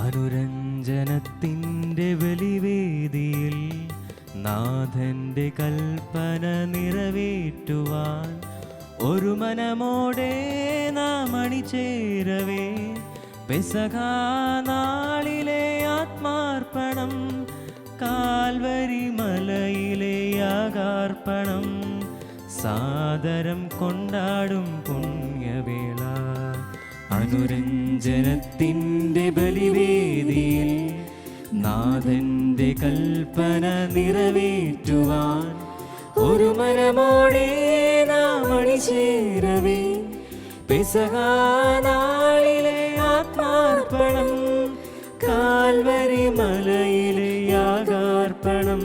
അനുരഞ്ജനത്തിൻ്റെ ബലിവേദിയിൽ നാഥൻ്റെ കൽപ്പന നിറവേറ്റുവാൻ ഒരു മനമോടെ നാം അണിചേരവേ പെസഹാ നാളിലെ ആത്മാർപ്പണം കാൽവരി മലയിലെ യാഗാർപ്പണം സാദരം കൊണ്ടാടും പുണ്യവേള. അനുരഞ്ജനത്തിൻ്റെ ബലിവേദിയിൽ നാഥൻ്റെ കൽപ്പന നിറവേറ്റുവാൻ ഒരു മനമോടെ നാം അണിചേരവേ പെസഹാ നാളിലെ ആത്മാർപ്പണം കാൽവരി മലയിലെ യാഗാർപ്പണം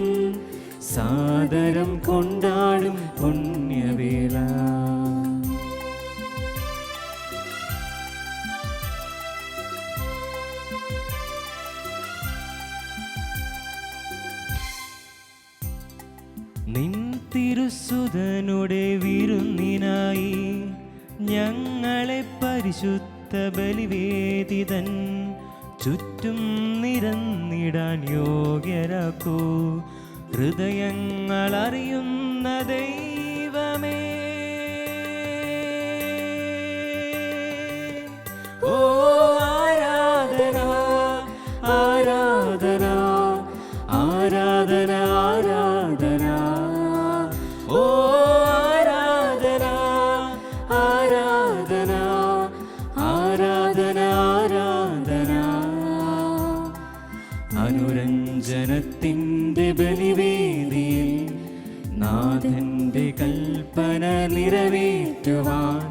സാദരം കൊണ്ടാടും പുണ്യവേള. നിൻ തിരുസുതനുടെ വിരുന്നിനായി ഞങ്ങളെ പരിശുദ്ധ ബലിവേദിതൻ ചുറ്റും നിരന്നിടാൻ യോഗ്യരാക്കൂ. ഹൃദയങ്ങൾ അറിയുന്ന ദൈവമേ, ഓ ആരാധന ആരാധന ആരാധന ആരാധന, ഓ ആരാധന ആരാധന ആരാധന ആരാധന. അനുരഞ്ജനത്തിൻ്റെ ബലിവേദിയിൽ നാഥൻ്റെ കൽപ്പന നിറവേറ്റുവാൻ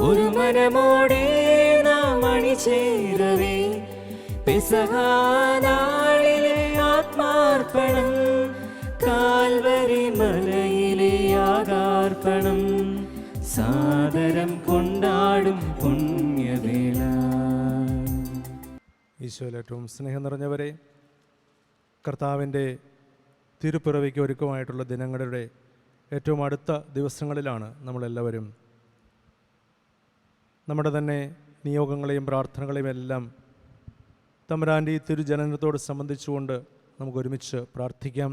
ഒരു മനമോടെ നാം അണിചേരവേ പെസഹാ നാളിലെ ആത്മാർപ്പണം കാൽവരി മലയിലെ യാഗാർപ്പണം സാദരം കൊണ്ടാടും പുണ്യവേള. ഈശോയിൽ ഏറ്റവും സ്നേഹം നിറഞ്ഞവരെ, കർത്താവിൻ്റെ തിരുപ്പിറവിക്ക് ഒരുക്കമായിട്ടുള്ള ദിനങ്ങളുടെ ഏറ്റവും അടുത്ത ദിവസങ്ങളിലാണ് നമ്മളെല്ലാവരും. നമ്മുടെ തന്നെ നിയോഗങ്ങളെയും പ്രാർത്ഥനകളെയും എല്ലാം തമ്പുരാൻ്റെ ഈ തിരുജനനത്തോട് സംബന്ധിച്ചുകൊണ്ട് നമുക്ക് ഒരുമിച്ച് പ്രാർത്ഥിക്കാം.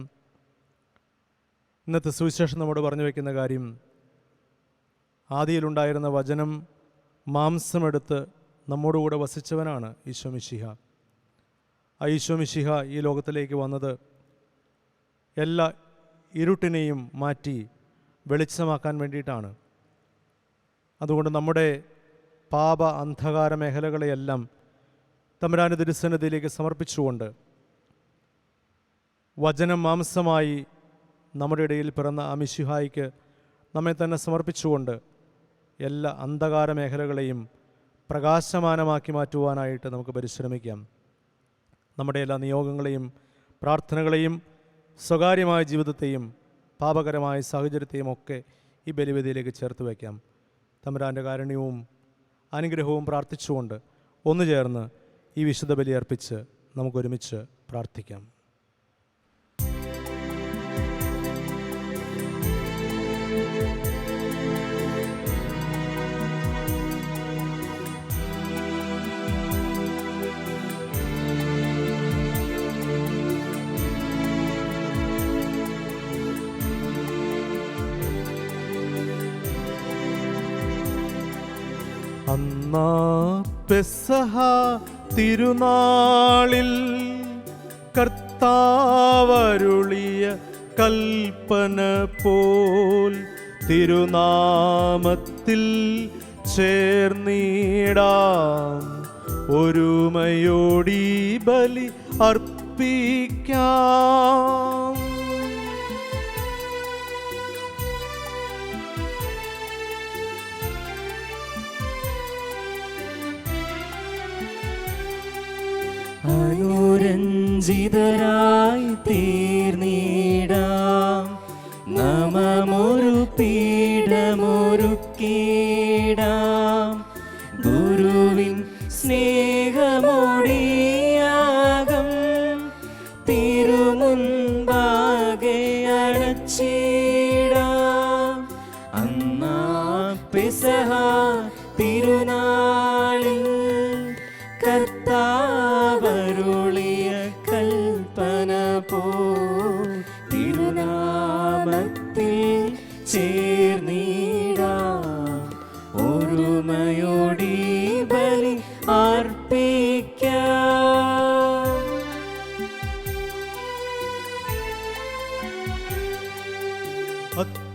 ഇന്നത്തെ സുവിശേഷം നമ്മോട് പറഞ്ഞു വയ്ക്കുന്ന കാര്യം, ആദിയിലുണ്ടായിരുന്ന വചനം മാംസമെടുത്ത് നമ്മോടുകൂടെ വസിച്ചവനാണ് ഈശോ മിശിഹ. ആ ഈശോ മിശിഹ ഈ ലോകത്തിലേക്ക് വന്നത് എല്ലാ ഇരുട്ടിനെയും മാറ്റി വെളിച്ചമാക്കാൻ വേണ്ടിയിട്ടാണ്. അതുകൊണ്ട് നമ്മുടെ പാപ അന്ധകാര മേഖലകളെയെല്ലാം തമ്പുരാൻ്റെ തിരുസന്നിധിയിലേക്ക് സമർപ്പിച്ചുകൊണ്ട് വചനം മാംസമായി നമ്മുടെ ഇടയിൽ പിറന്ന ആ മിശിഹായ്ക്ക് നമ്മെ തന്നെ സമർപ്പിച്ചുകൊണ്ട് എല്ലാ അന്ധകാര മേഖലകളെയും പ്രകാശമാനമാക്കി മാറ്റുവാനായിട്ട് നമുക്ക് പരിശ്രമിക്കാം. നമ്മുടെ എല്ലാ നിയോഗങ്ങളെയും പ്രാർത്ഥനകളെയും സ്വകാര്യമായ ജീവിതത്തെയും പാപകരമായ സാഹചര്യത്തെയും ഒക്കെ ഈ ബലിവേദിയിലേക്ക് ചേർത്ത് വയ്ക്കാം. തമ്പുരാൻ്റെ കാരുണ്യവും അനുഗ്രഹവും പ്രാർത്ഥിച്ചുകൊണ്ട് ഒന്നു ചേർന്ന് ഈ വിശുദ്ധ ബലി അർപ്പിച്ച് നമുക്കൊരുമിച്ച് പ്രാർത്ഥിക്കാം. അന്നാ പെസഹ തിരുനാളിൽ കർത്താവരുളിയ കൽപ്പന പോൽ തിരുനാമത്തിൽ ചേർന്നിടാം ഒരുമയോടി ബലി അർപ്പിക്കാം. അനുരഞ്ജിതരായി തീർന്നിടാം നമമൊരു പീഠമൊരുക്കിടാം ഗുരുവിൻ സ്നേഹമോടിയാകം തിരുമുൻപാകെ അണച്ചിടാം. അന്നാ പെസഹ തിരുനാളിൽ കർത്താവ്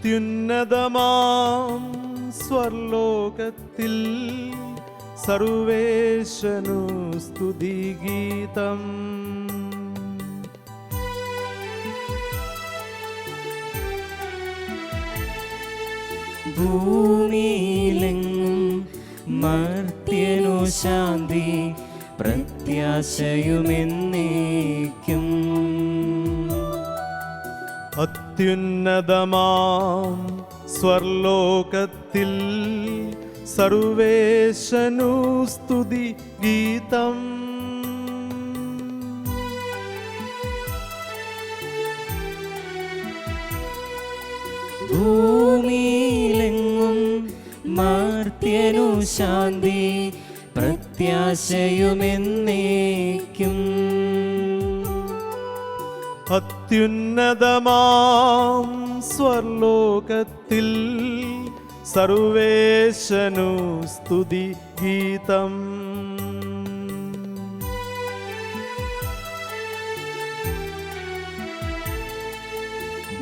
അത്യുന്നതമാം സ്വർലോകത്തിൽ സർവേശനു സ്തുതിഗീതം. ഭൂമിയിലെങ്ങും മർത്യനു ശാന്തി പ്രത്യാശയുമെന്നേക്കും. അത്യുന്നതമാം സ്വർലോകത്തിൽ സർവേശനു സ്തുതി ഗീതം. ഭൂമിയിലെങ്ങും മർത്യനു ശാന്തി പ്രത്യാശയുമെന്നേക്കും. അത്യുന്നതമാം സ്വർലോകത്തിൽ സർവേശനു സ്തുതി ഗീതം.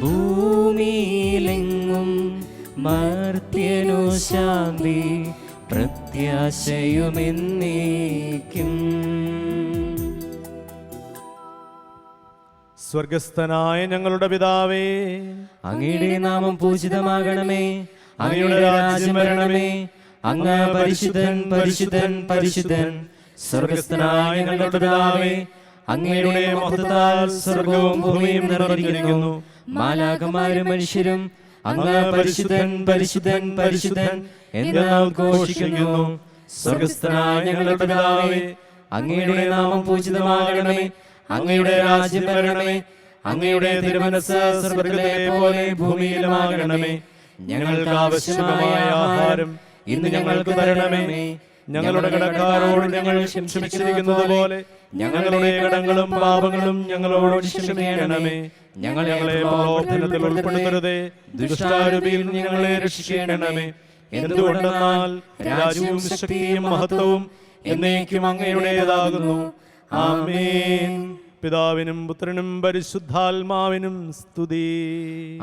ഭൂമിയിലെങ്ങും മർത്യനു ശാന്തി പ്രത്യാശയുമെന്നേക്കും. സ്വർഗസ്ഥനായ ഞങ്ങളുടെ പിതാവേ, അങ്ങയുടെ നാമം പൂജിതമാകണമേ. അങ്ങയുടെ രാജ്യം വരണമേ. അങ്ങ് പരിശുദ്ധൻ പരിശുദ്ധൻ പരിശുദ്ധൻ. സ്വർഗസ്ഥനായ ഞങ്ങളുടെ പിതാവേ, അങ്ങയുടെ മഹത്വത്താൽ സ്വർഗവും ഭൂമിയും നിറഞ്ഞിരിക്കുന്നു. മാലാഖമാരും മനുഷ്യരും അങ്ങ് പരിശുദ്ധൻ പരിശുദ്ധൻ പരിശുദ്ധൻ എന്ന് ഉദ്ഘോഷിക്കുന്നു. സ്വർഗസ്ഥനായ ഞങ്ങളുടെ പിതാവേ, അങ്ങയുടെ നാമം പൂജിതമാകണമേ. അങ്ങയുടെ രാജ്യം വരണമേ. അങ്ങയുടെ തിരുമനസ്സ് സ്വർഗ്ഗത്തിലെ പോലെ ഭൂമിയിലുമാകണമേ. ഞങ്ങൾക്ക് ആവശ്യമായ ആഹാരം ഇന്ന് ഞങ്ങൾക്ക് തരണമേ. ഞങ്ങളുടെ കടക്കാരോട് ഞങ്ങൾ ക്ഷമിച്ചിരിക്കുന്നത് പോലെ ഞങ്ങളുടെ കടങ്ങളും പാപങ്ങളും ഞങ്ങളോട് ക്ഷമിക്കണമേ. ഞങ്ങളെ പ്രലോഭനത്തിൽ ഉൾപ്പെടുത്തരുതേ, ദുഷ്ടാരൂപിയിൽ ഞങ്ങളെ രക്ഷിക്കണമേ. എന്തുകൊണ്ടെന്നാൽ രാജ്യവും ശക്തിയും മഹത്വവും എന്നേക്കും അങ്ങയുടേതാകുന്നു. ആമേൻ. പിതാവിനും പുത്രനും പരിശുദ്ധാത്മാവിനും സ്തുതി.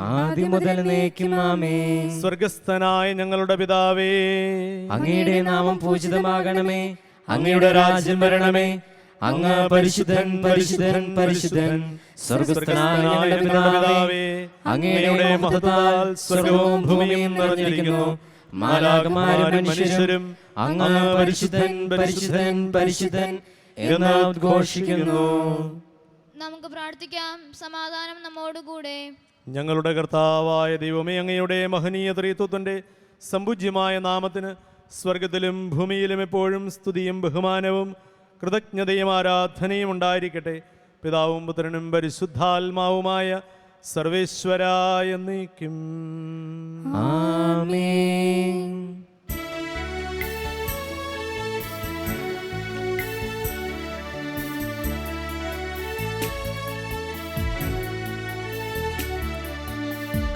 ആദ്യം മുതൽ എന്നേക്കും ആമേൻ. സ്വർഗസ്ഥനായ ഞങ്ങളുടെ പിതാവേ, അങ്ങയുടെ നാമം പൂജിതമാകണമേ. അങ്ങയുടെ രാജ്യം വരണമേ. അങ്ങ് പരിശുദ്ധൻ പരിശുദ്ധൻ പരിശുദ്ധൻ. സ്വർഗസ്ഥനായ ഞങ്ങളുടെ പിതാവേ, അങ്ങയുടെ മഹത്വത്താൽ സ്വർഗവും ഭൂമിയും നിറഞ്ഞിരിക്കുന്നു. മാലാഖമാരും മനുഷ്യരും അങ്ങ് പരിശുദ്ധൻ പരിശുദ്ധൻ പരിശുദ്ധൻ എന്ന് ഉദ്ഘോഷിക്കുന്നു. നമുക്ക് പ്രാർത്ഥിക്കാം. സമാധാനം നമ്മോടുകൂടെ. ഞങ്ങളുടെ കർത്താവായ ദൈവമേ, അങ്ങയുടെ മഹനീയ ത്രിത്വത്തിന്റെ സമ്പൂജ്യമായ നാമത്തിന് സ്വർഗത്തിലും ഭൂമിയിലും എപ്പോഴും സ്തുതിയും ബഹുമാനവും കൃതജ്ഞതയും ആരാധനയും ഉണ്ടായിരിക്കട്ടെ. പിതാവും പുത്രനും പരിശുദ്ധാത്മാവുമായ സർവേശ്വരായ എന്നേക്കും ആമേൻ.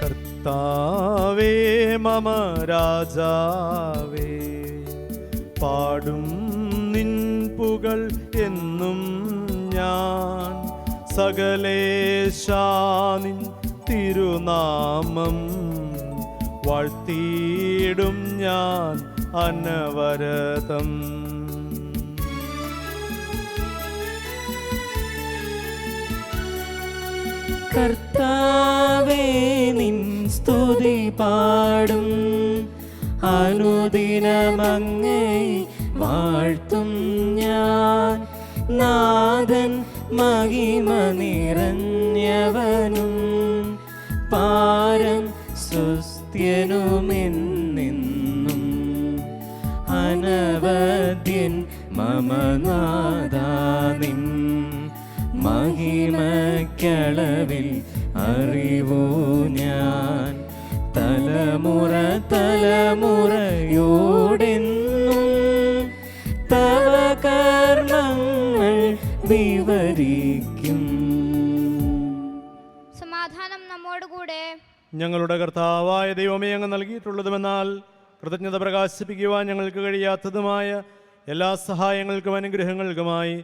കർത്താവേ മമ രാജാവേ, പാടും നിൻ പുകൾ എന്നും ഞാൻ. സകലേശാനിൻ തിരുനാമം വാഴ്ത്തിയിടും ഞാൻ അനവരതം. കർത്താവേ നിൻ സ്തുതി പാടും. അനുദിനമങ്ങേ വാഴ്ത്തും ഞാൻ. നാഥൻ മഹിമ നിറഞ്ഞവനും പാരം സുസ്ഥ്യനുമെന്നെന്നും. അനവദ്യൻ മമ നാഥാനിൻ മഹിമക്കളവിൽ അറിവൂ ഞാൻ. തലമുറ തലമുറയോടെന്നും തവ കർമ്മങ്ങൾ വിവരിക്കും. സമാധാനം നമ്മോടുകൂടെ. ഞങ്ങളുടെ കർത്താവായ ദൈവമേ, അങ്ങ് നൽകിയിട്ടുള്ളതുമെന്നാൽ കൃതജ്ഞത പ്രകാശിപ്പിക്കുവാൻ ഞങ്ങൾക്ക് കഴിയാത്തതുമായ എല്ലാ സഹായങ്ങൾക്കും അനുഗ്രഹങ്ങൾക്കുമായി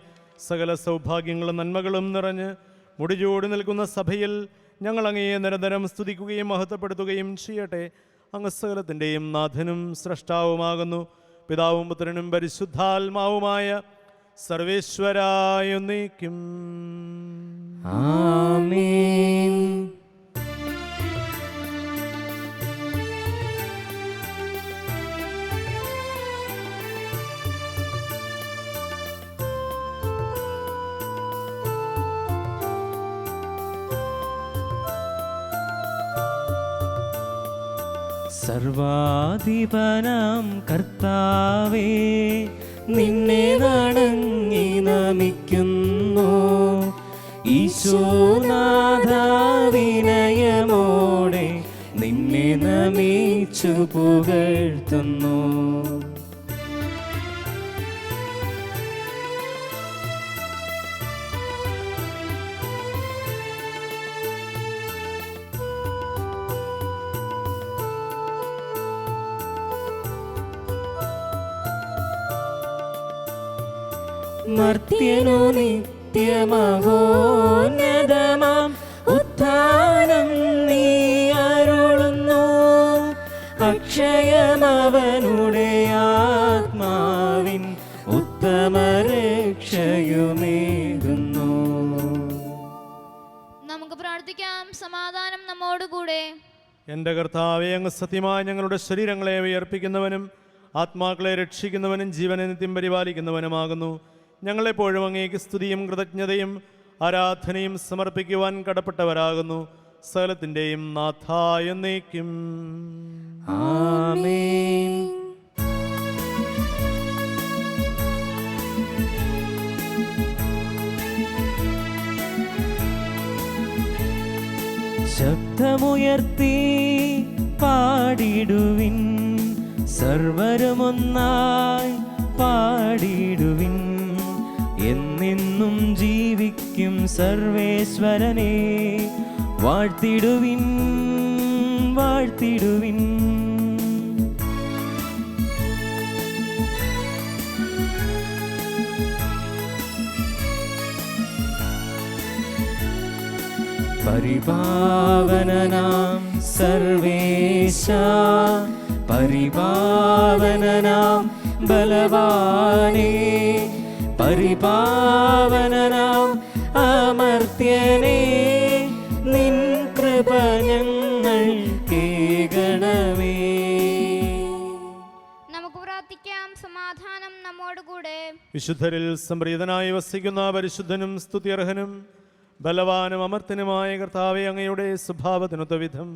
സകല സൗഭാഗ്യങ്ങളും നന്മകളും നിറഞ്ഞ് മുടിചൂടി നിൽക്കുന്ന സഭയിൽ ഞങ്ങൾ അങ്ങയെ നിരന്തരം സ്തുതിക്കുകയും മഹത്വപ്പെടുത്തുകയും ചെയ്യട്ടെ. അങ്ങ് സകലത്തിൻ്റെയും നാഥനും സ്രഷ്ടാവുമാകുന്നു. പിതാവും പുത്രനും പരിശുദ്ധാത്മാവുമായ സർവേശ്വരായ എന്നേക്കും. ആമേൻ. സർവാധിപനാം കർത്താവേ, നിന്നെ വണങ്ങി നമിക്കുന്നു. ഈശോനാഥ വിനയമോടെ നിന്നെ നമിച്ചു പുകഴ്ത്തുന്നു. മർത്യനു നിത്യമഹോന്നതമാം ഉത്ഥാനം നീ അരുളുന്നു. അക്ഷയമവനുടെ ആത്മാവിൻ ഉത്തമരക്ഷയുമേകുന്നു. നമുക്ക് പ്രാർത്ഥിക്കാം. സമാധാനം നമ്മോടുകൂടെ. എൻ്റെ കർത്താവേ, അങ്ങ് സത്യമായി ഞങ്ങളുടെ ശരീരങ്ങളെ ഉയർപ്പിക്കുന്നവനും ആത്മാക്കളെ രക്ഷിക്കുന്നവനും ജീവനെ നിത്യം പരിപാലിക്കുന്നവനുമാകുന്നു. ഞങ്ങളെപ്പോഴും അങ്ങേക്ക് സ്തുതിയും കൃതജ്ഞതയും ആരാധനയും സമർപ്പിക്കുവാൻ കടപ്പെട്ടവരാകുന്നു. സകലത്തിൻ്റെയും നാഥായ എന്നേക്കും. ആമേൻ. ശബ്ദമുയർത്തി പാടിടുവിൻ, സർവരുമൊന്നായി പാടിടുവിൻ. എന്നെന്നും ജീവിക്കും സർവേശ്വരനെ വാഴ്ത്തിടുവിൻ, വാഴ്ത്തിടുവിൻ. പരിപാവനനാം സർവേശ, പരിപാവനനാം ബലവാനേ, പരിപാവനനാം അമർത്യനേ, നിൻ കൃപ ഞങ്ങൾ കേൾക്കണമേ. നമുക്ക് പ്രാർത്ഥിക്കാം. സമാധാനം നമ്മോടുകൂടെ. വിശുദ്ധരിൽ സംപ്രീതനായി വസിക്കുന്ന പരിശുദ്ധനും സ്തുത്യർഹനും ബലവാനും അമർത്തനുമായ കർത്താവേ, അങ്ങയുടെ സ്വഭാവത്തിനൊത്ത വിധം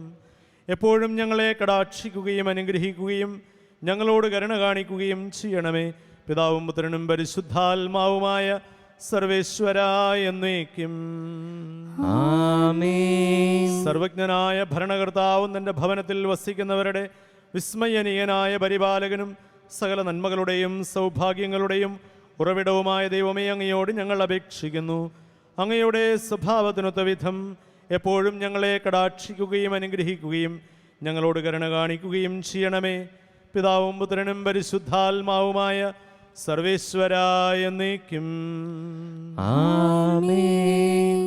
എപ്പോഴും ഞങ്ങളെ കടാക്ഷിക്കുകയും അനുഗ്രഹിക്കുകയും ഞങ്ങളോട് കരുണ കാണിക്കുകയും ചെയ്യണമേ. പിതാവും പുത്രനും പരിശുദ്ധാത്മാവുമായ സർവേശ്വരായ എന്നേക്കും. ആമേൻ. സർവജ്ഞനായ ഭരണകർത്താവും തൻ്റെ ഭവനത്തിൽ വസിക്കുന്നവരുടെ വിസ്മയനീയനായ പരിപാലകനും സകല നന്മകളുടെയും സൗഭാഗ്യങ്ങളുടെയും ഉറവിടവുമായ ദൈവമേ, അങ്ങയോട് ഞങ്ങൾ അപേക്ഷിക്കുന്നു. അങ്ങയുടെ സ്വഭാവത്തിനൊത്ത വിധം എപ്പോഴും ഞങ്ങളെ കടാക്ഷിക്കുകയും അനുഗ്രഹിക്കുകയും ഞങ്ങളോട് കരുണ കാണിക്കുകയും ചെയ്യണമേ. പിതാവും പുത്രനും പരിശുദ്ധാത്മാവുമായ സർവേശ്വരായ എന്നേക്കും. ആമേൻ.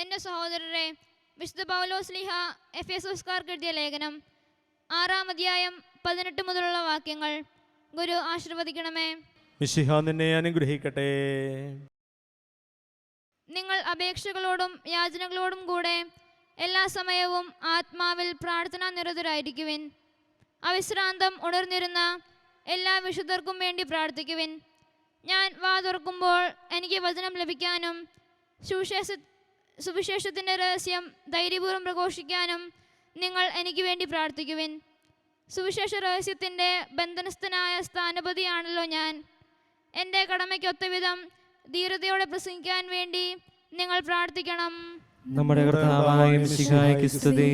എൻ്റെ സഹോദരരെ, വിശുദ്ധ പൗലോസ്ലീഹ എഫെസോസ്കാർക്ക് എഴുതിയ ലേഖനം 6-ാം അധ്യായം 18 മുതലുള്ള വാക്യങ്ങൾ ഗുരു ആശീർവദിക്കണമേ. മിശിഹ നിന്നെ അനുഗ്രഹിക്കട്ടെ. നിങ്ങൾ അപേക്ഷകളോടും യാചനകളോടും കൂടെ എല്ലാ സമയവും ആത്മാവിൽ പ്രാർത്ഥനാ നിരതരായിരിക്കുവിൻ. അവിശ്രാന്തം ഉണർന്നിരുന്ന എല്ലാ വിശുദ്ധർക്കും വേണ്ടി പ്രാർത്ഥിക്കുവിൻ. ഞാൻ വാ തുറക്കുമ്പോൾ എനിക്ക് വചനം ലഭിക്കാനും സുവിശേഷത്തിൻ്റെ രഹസ്യം ധൈര്യപൂർവ്വം പ്രഘോഷിക്കാനും നിങ്ങൾ എനിക്ക് വേണ്ടി പ്രാർത്ഥിക്കുവിൻ. സുവിശേഷ രഹസ്യത്തിൻ്റെ ബന്ധനസ്ഥനായ സ്ഥാനപതിയാണല്ലോ ഞാൻ. എൻ്റെ കടമയ്ക്കൊത്ത വിധം ധീരതയോടെ പ്രസംഗിക്കാൻ വേണ്ടി നിങ്ങൾ പ്രാർത്ഥിക്കണം. നമ്മുടെ കർത്താവായ മിശിഹായ്ക്ക് സ്തുതി.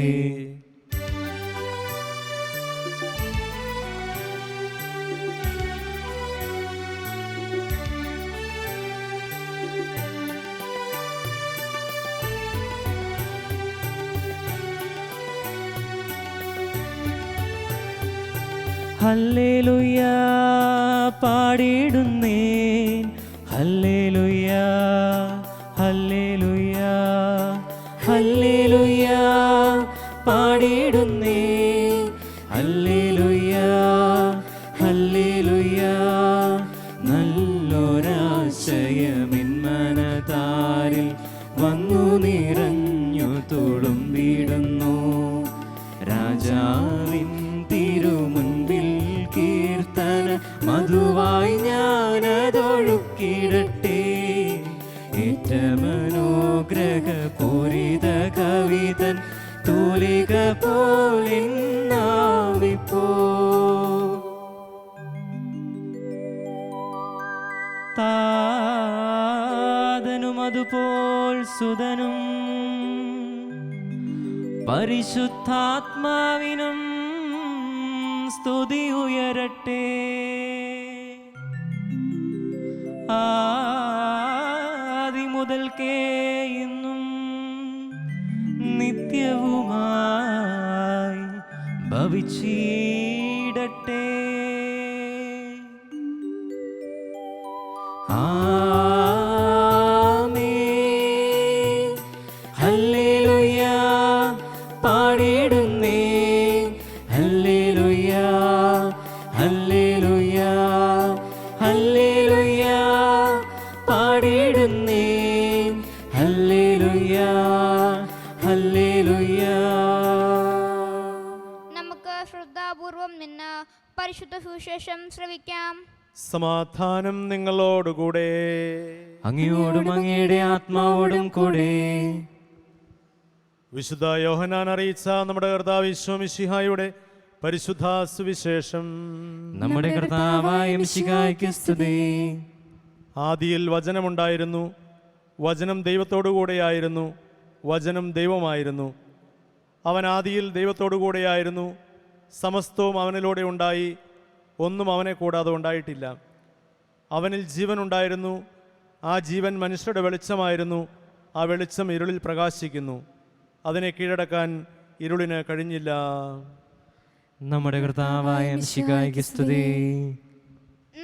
ഹല്ലേലൂയ പാടിടുന്നേൻ, ഹല്ലേലൂയ ഹല്ലേലൂയ ഹല്ലേലൂയ പാടിയിടുന്നേ. ഹല്ലേലൂയ ഹല്ലേലൂയ, നല്ലൊരാശയമെൻ മനതാരിൽ വന്നു നിറഞ്ഞു തുളുമ്പിടുന്നു. രാജാവിൻ തിരുമുൻപിൽ കീർത്തന മധുവായി ഞാനതൊഴുക്കിടട്ടെ. ഏറ്റമനോഗ്രഹ പൂരിത കവിതൻ തൂലിക പോലിന്നാവിപ്പോ. താതനും അതുപോൽ സുതനും പരിശുദ്ധാത്മാവിനും സ്തുതി ഉയരട്ടെ. ആദിമുതൽക്കേ ഇന്നും നിത്യവുമായി ഭവിച്ചിടട്ടെ. ആമേൻ. ഹല്ലേലൂയ പാടിയിടുന്നേ. ഹല്ലേലൂയ ഹല്ലേലൂയ ഹല്ലേലൂയ പാടിയിടുന്നേ. ഹല്ലേലൂയ ഹല്ലേലൂയ. നമുക്ക് ശ്രദ്ധാപൂർവം നിന്ന് പരിശുദ്ധ സുവിശേഷം ശ്രവിക്കാം. സമാധാനം നിങ്ങളോടുകൂടെ. അങ്ങയോടും അങ്ങയുടെ ആത്മാവോടും കൂടെ. വിശുദ്ധ യോഹന്നാൻ അറിയിച്ച നമ്മുടെ കർത്താവ് ഈശോ മിശിഹായുടെ പരിശുദ്ധ സുവിശേഷം. നമ്മുടെ കർത്താവായ മിശിഹായ്ക്ക് സ്തുതി. ആദിയിൽ വചനമുണ്ടായിരുന്നു, വചനം ദൈവത്തോടുകൂടെയായിരുന്നു, വചനം ദൈവമായിരുന്നു. അവൻ ആദിയിൽ ദൈവത്തോടുകൂടെയായിരുന്നു. സമസ്തവും അവനിലൂടെ ഉണ്ടായി, ഒന്നും അവനെ കൂടാതെ ഉണ്ടായിട്ടില്ല. അവനിൽ ജീവൻ ഉണ്ടായിരുന്നു, ആ ജീവൻ മനുഷ്യരുടെ വെളിച്ചമായിരുന്നു. ആ വെളിച്ചം ഇരുളിൽ പ്രകാശിക്കുന്നു, അതിനെ കീഴടക്കാൻ ഇരുളിന് കഴിഞ്ഞില്ല. നമ്മുടെ കർത്താവായ മിശിഹായ്ക്ക് സ്തുതി.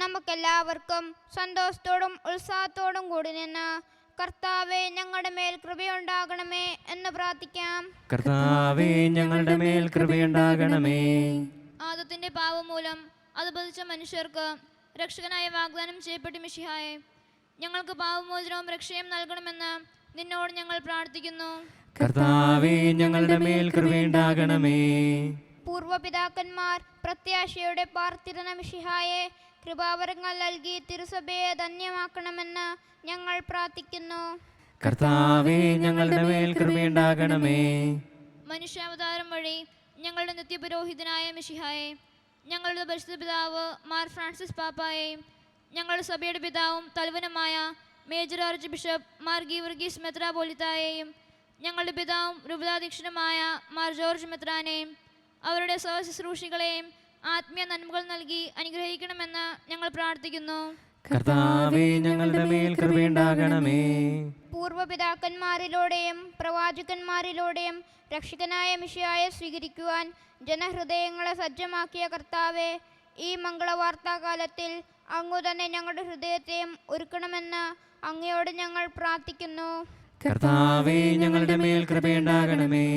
നമുക്കെല്ലാവർക്കും സന്തോഷത്തോടും ഉത്സാഹത്തോടും കൂടി നിന്ന് കർത്താവെ ഞങ്ങളുടെ മേൽ കൃപയുണ്ടാകണമേ എന്ന് പ്രാർത്ഥിക്കാം. കർത്താവേ ഞങ്ങളുടെ മേൽ കൃപയുണ്ടാകണമേ. ആദത്തിന്റെ പാപം മൂലം അത് പതിച്ച മനുഷ്യർക്ക് രക്ഷകനായ വാഗ്ദാനം ചെയ്യപ്പെട്ട മിശിഹായെ, ഞങ്ങൾക്ക് പാപമോചനവും രക്ഷയും നൽകണമെന്ന് നിന്നോട് ഞങ്ങൾ പ്രാർത്ഥിക്കുന്നു. കർത്താവേ ഞങ്ങളുടെ മേൽ കൃപയുണ്ടാകണമേ. പൂർവപിതാക്കന്മാർ പ്രത്യാശയോടെ പാർത്തിരുന്ന മിശിഹായെ, കൃപാവരങ്ങൾ നൽകി തിരുസഭയെ ധന്യമാക്കണമെന്ന് ഞങ്ങൾ പ്രാർത്ഥിക്കുന്നു. കർത്താവേ ഞങ്ങളുടെ മേൽ കൃപയുണ്ടാകണമേ. മനുഷ്യാവതാരം വഴി ഞങ്ങളുടെ നിത്യപുരോഹിതനായ മിശിഹായെ, ഞങ്ങളുടെ പരിശുദ്ധ പിതാവ് മാർ ഫ്രാൻസിസ് പാപ്പായെയും ഞങ്ങളുടെ സഭയുടെ പിതാവും തലവനുമായ major archbishop Mar Geevarghese മെത്രാപോലിത്തായെയും ഞങ്ങളുടെ പിതാവും രൂപതാധ്യക്ഷനുമായ മാർ ജോർജ് മെത്രാനെയും അവരുടെ സഹശുശ്രൂഷികളെയും ആത്മീയ നന്മകൾ നൽകി അനുഗ്രഹിക്കണമെന്ന് ഞങ്ങൾ പ്രാർത്ഥിക്കുന്നു. കർത്താവേ ഞങ്ങളുടെ മേൽ കൃപയുണ്ടാകണമേ. പൂർവപിതാക്കന്മാരിലൂടെയും പ്രവാചകന്മാരിലൂടെയും രക്ഷകനായ മിശിഹായെ സ്വീകരിക്കുവാൻ ജനഹൃദയങ്ങളെ സജ്ജമാക്കിയ കർത്താവെ, ഈ മംഗളവാർത്താകാലത്തിൽ അങ്ങു തന്നെ ഞങ്ങളുടെ ഹൃദയത്തെയും ഒരുക്കണമെന്ന് അങ്ങയോട് ഞങ്ങൾ പ്രാർത്ഥിക്കുന്നു. കർത്താവേ ഞങ്ങളുടെ മേൽ കൃപയുണ്ടാകണമേ.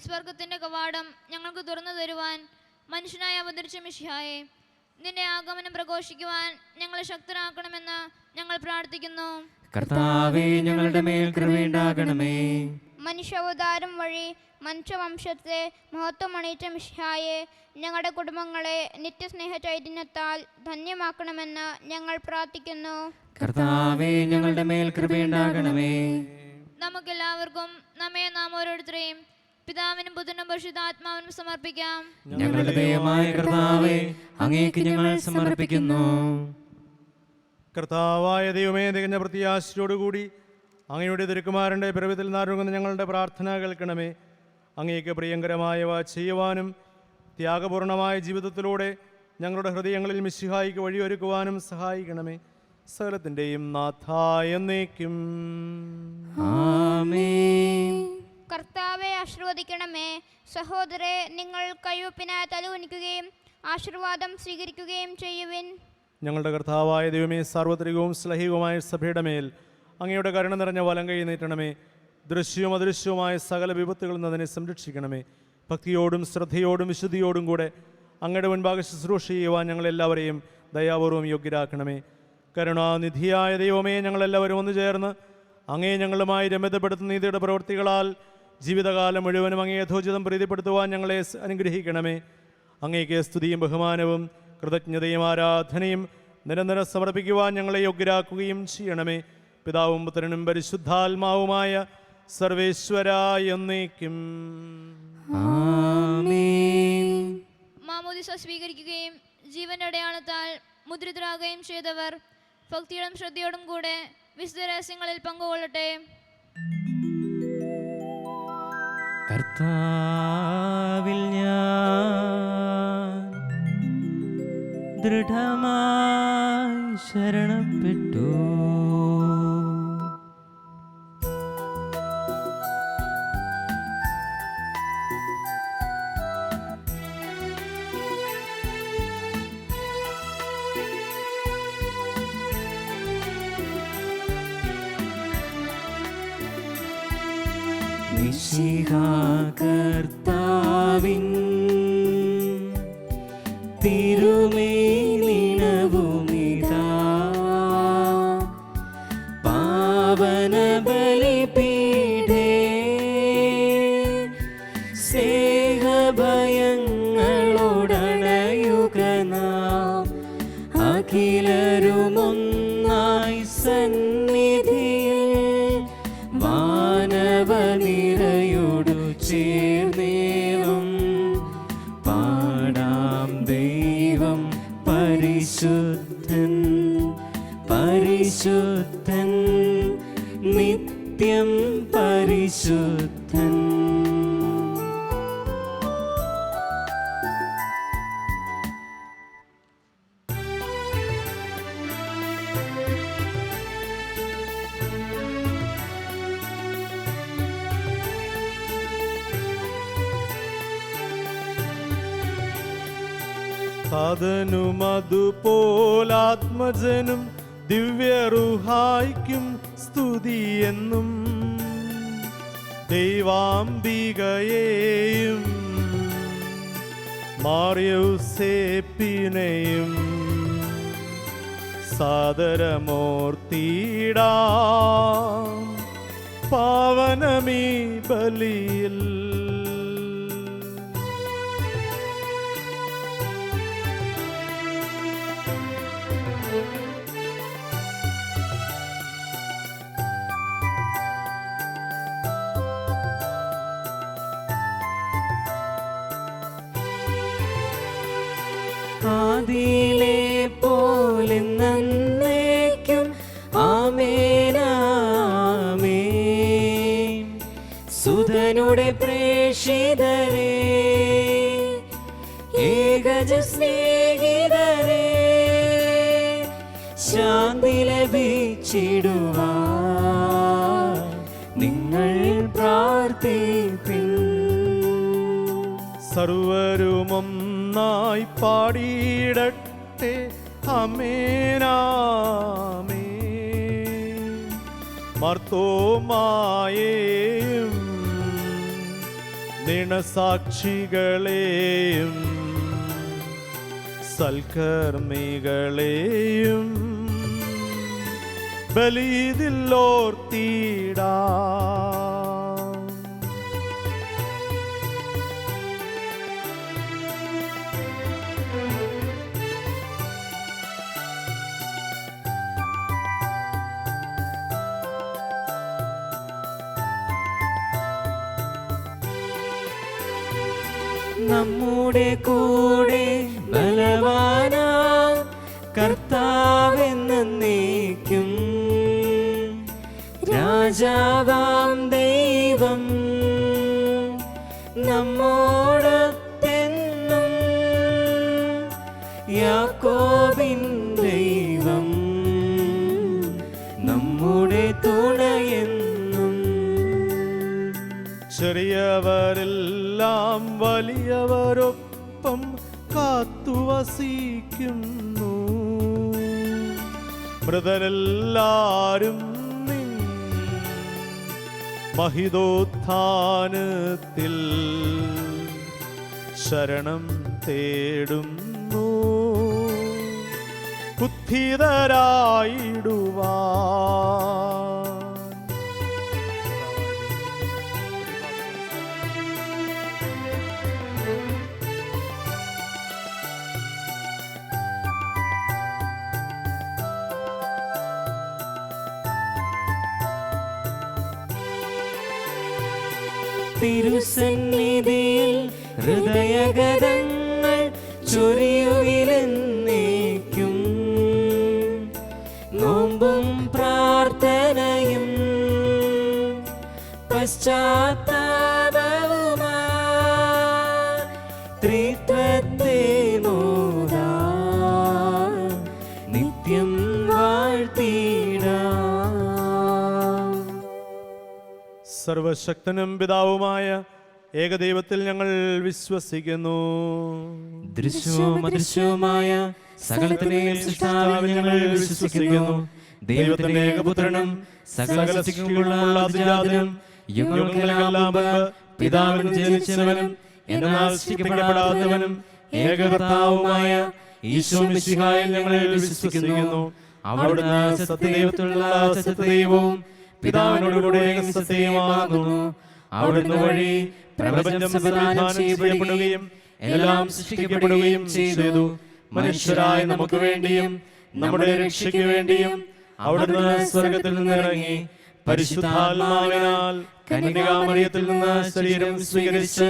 സ്വർഗത്തിന്റെ കവാടം ഞങ്ങൾക്ക് തുറന്നു തരുവാൻ മനുഷ്യനായി അവതരിച്ച മിശിഹായെ, നിന്റെ ആഗമനം പ്രഘോഷിക്കുവാൻ ഞങ്ങളെ ശക്തരാക്കണമെന്ന് ഞങ്ങൾ പ്രാർത്ഥിക്കുന്നു. കർത്താവേ ഞങ്ങളുടെ മേൽ കൃപയുണ്ടാകണമേ. മനുഷ്യാവതാരം വഴി മനുഷ്യവംശത്തെ മഹത്വമണിയിച്ച മിശിഹായെ, ഞങ്ങളുടെ കുടുംബങ്ങളെ നിത്യസ്നേഹ ചൈതന്യത്താൽ ധന്യമാക്കണമെന്ന് ഞങ്ങൾ പ്രാർത്ഥിക്കുന്നു. കർത്താവേ ഞങ്ങളുടെ മേൽ കൃപയുണ്ടാകണമേ. നമുക്കെല്ലാവർക്കും നമ്മെ നാം ഓരോരുത്തരെയും പിതാവിനും പുത്രനും പരിശുദ്ധാത്മാവിനും സമർപ്പിക്കാം. ഞങ്ങളുടെ ദൈവമായ കർത്താവേ, അങ്ങേക്ക് ഞങ്ങൾ സമർപ്പിക്കുന്നു. കർത്താവായ ദൈവമേ, തികഞ്ഞ പ്രത്യാശയോടുകൂടി അങ്ങയുടെ തിരുക്കുമാരൻ്റെ പിറവിത്തിൽ നിന്നൊരുങ്ങുന്ന ഞങ്ങളുടെ പ്രാർത്ഥന കേൾക്കണമേ. അങ്ങേക്ക് പ്രിയങ്കരമായവ ചെയ്യുവാനും ത്യാഗപൂർണമായ ജീവിതത്തിലൂടെ ഞങ്ങളുടെ ഹൃദയങ്ങളിൽ മിശിഹായിക്ക് വഴിയൊരുക്കുവാനും സഹായിക്കണമേ. സകലത്തിൻ്റെയും നാഥായ എന്നേക്കും ആമേൻ. കർത്താവെ ആശീർവദിക്കണമേ. സഹോദരെ, നിങ്ങൾ കയ്യൊപ്പിനായി തലകുനിക്കുകയും ആശീർവാദം സ്വീകരിക്കുകയും ചെയ്യുവിൻ. ഞങ്ങളുടെ കർത്താവായ ദൈവമേ, സാർവത്രികവും ശ്ലൈഹികവുമായ സഭയുടെ മേൽ അങ്ങയുടെ കരുണ നിറഞ്ഞ വലം കൈ നീട്ടണമേ. ദൃശ്യവും അദൃശ്യവുമായ സകല വിപത്തുകളിൽ നിന്ന് അതിനെ സംരക്ഷിക്കണമേ. ഭക്തിയോടും ശ്രദ്ധയോടും വിശുദ്ധിയോടും കൂടെ അങ്ങയുടെ മുൻപാകെ ശുശ്രൂഷ ചെയ്യുവാൻ ഞങ്ങളെല്ലാവരെയും ദയാപൂർവം യോഗ്യരാക്കണമേ. കരുണാനിധിയായ ദൈവമേ, ഞങ്ങളെല്ലാവരും ഒന്നു ചേർന്ന് അങ്ങേ ഞങ്ങളുമായി രമ്യതപ്പെടുത്തുന്ന നീതിയുടെ പ്രവൃത്തികളാൽ ജീവിതകാലം മുഴുവനും അങ്ങേ യഥോചിതം പ്രീതിപ്പെടുത്തുവാൻ ഞങ്ങളെ അനുഗ്രഹിക്കണമേ. അങ്ങേക്ക് സ്തുതിയും ബഹുമാനവും കൃതജ്ഞതയും ആരാധനയും നിരന്തരം സമർപ്പിക്കുവാൻ ഞങ്ങളെ യോഗ്യരാക്കുകയും ചെയ്യണമേ. പിതാവും പുത്രനും പരിശുദ്ധാത്മാവുമായ സർവേശ്വരായ എന്നേക്കും ആമേൻ. മാമോദിസ സ്വീകരിക്കുകയും ജീവന്റെ അടയാളത്താൽ മുദ്രിതരാകുകയും ചെയ്തവർ ഭക്തിയോടും ശ്രദ്ധയോടും കൂടെ വിശുദ്ധ രഹസ്യങ്ങളിൽ പങ്കുകൊള്ളട്ടെ. കർത്താവിൽ ഞാൻ ദൃഢമായി ശരണപ്പെട്ടു. കർത്താവിൻ തിരുമേനിണവുമിതാ പാവന ബലിപീഠേ സ്നേഹഭയങ്ങളോടണയുക നാം അഖിലരുമൊന്നായി സന്നിധിയിൽ വാനവനിരയോടു ചേർന്നേവം പാടാം. ദൈവം പരിശുദ്ധൻ പരിശുദ്ധൻ നിത്യം പരിശുദ്ധൻ. താതനും അതുപോലാത്മജനും ദിവ്യറുഹായിക്കും സ്തുതിയെന്നും ദൈവാംബികയെയും മാർയൗസേപ്പിനെയും സാദരമൂർത്തിയിടാം പാവനമീ ബലിയിൽ. ആദിയിലെ പോലെ നന്നേക്കും ആമേനാമേൻ. സുതനുടെ പ്രേഷിതരേ ഏകജ സ്നേഹിതരേ ശാന്തി ലഭിച്ചിടുവാൻ നിങ്ങൾ പ്രാർത്ഥിപ്പിൻ. സർവരുമൊന്നായി പാടിയിടട്ടെ ആമേനാമേൻ. മർത്തോമായേയും നിണസാക്ഷികളെയും സൽക്കർമ്മികളെയും ബലിയിലോർത്തിടാം. നമ്മുടെ കൂടെ ബലവാനാം കർത്താവെന്നേക്കും രാജാവാം ദൈവം നമ്മോടൊത്തെന്നും യാക്കോബിൻ ദൈവം നമ്മുടെ തുണയെന്നും. ചെറിയവരെല്ലാം വലിയവരൊപ്പം കാത്തുവസിക്കുന്നു. മൃതരെല്ലാരും നിൻ മഹിതോത്ഥാനത്തിൽ ശരണം തേടുന്നു ഉദ്ധിതരായിടുവാൻ. തിരുസന്നിധിയിൽ ഹൃദയഗതങ്ങൾ ചൊരിയുവിലെന്നേക്കും. നോമ്പും പ്രാർത്ഥനയും പശ്ചാത്താപവുമാ ത്രിത്വത്തെ മോദാ നിത്യം വാഴ്ത്തിടാം. സർവശക്തനും പിതാവുമായ ഏകദൈവത്തിൽ ഞങ്ങൾ വിശ്വസിക്കുന്നു. ദൃശ്യവും അദൃശ്യവുമായ സകലത്തിനെയും സൃഷ്ടാവിൽ ഞങ്ങൾ വിശ്വസിക്കുന്നു. ദൈവത്തിന്റെ ഏകപുത്രനും സകല സൃഷ്ടികളുമുള്ള അതിജാതനും യുഗങ്ങളെല്ലാം മുമ്പ് പിതാവിൽ ജനിച്ചവനും എന്നാൽ സൃഷ്ടിക്കപ്പെടാത്തവനും ഏകകർത്താവുമായ ഈശോ മിശിഹായിൽ ഞങ്ങൾ വിശ്വസിക്കുന്നു. അവിടുന്ന് സത്യദൈവത്തിലുള്ള സത്യദൈവവും പിതാവിനോടുകൂടെ സത്യമാകുന്നു. അവിടുന്ന് വഴി പ്രപഞ്ചം സംവിധാനം ചെയ്യപ്പെടുകയും എല്ലാം സൃഷ്ടിക്കപ്പെടുകയും ചെയ്തു. മനുഷ്യരായ നമുക്ക് വേണ്ടിയും നമ്മുടെ രക്ഷയ്ക്ക് വേണ്ടിയും അവിടുന്ന് സ്വർഗത്തിൽ നിന്നിറങ്ങി പരിശുദ്ധാത്മാവിനാൽ കന്യകാമറിയത്തിൽ നിന്ന് ശരീരം സ്വീകരിച്ച്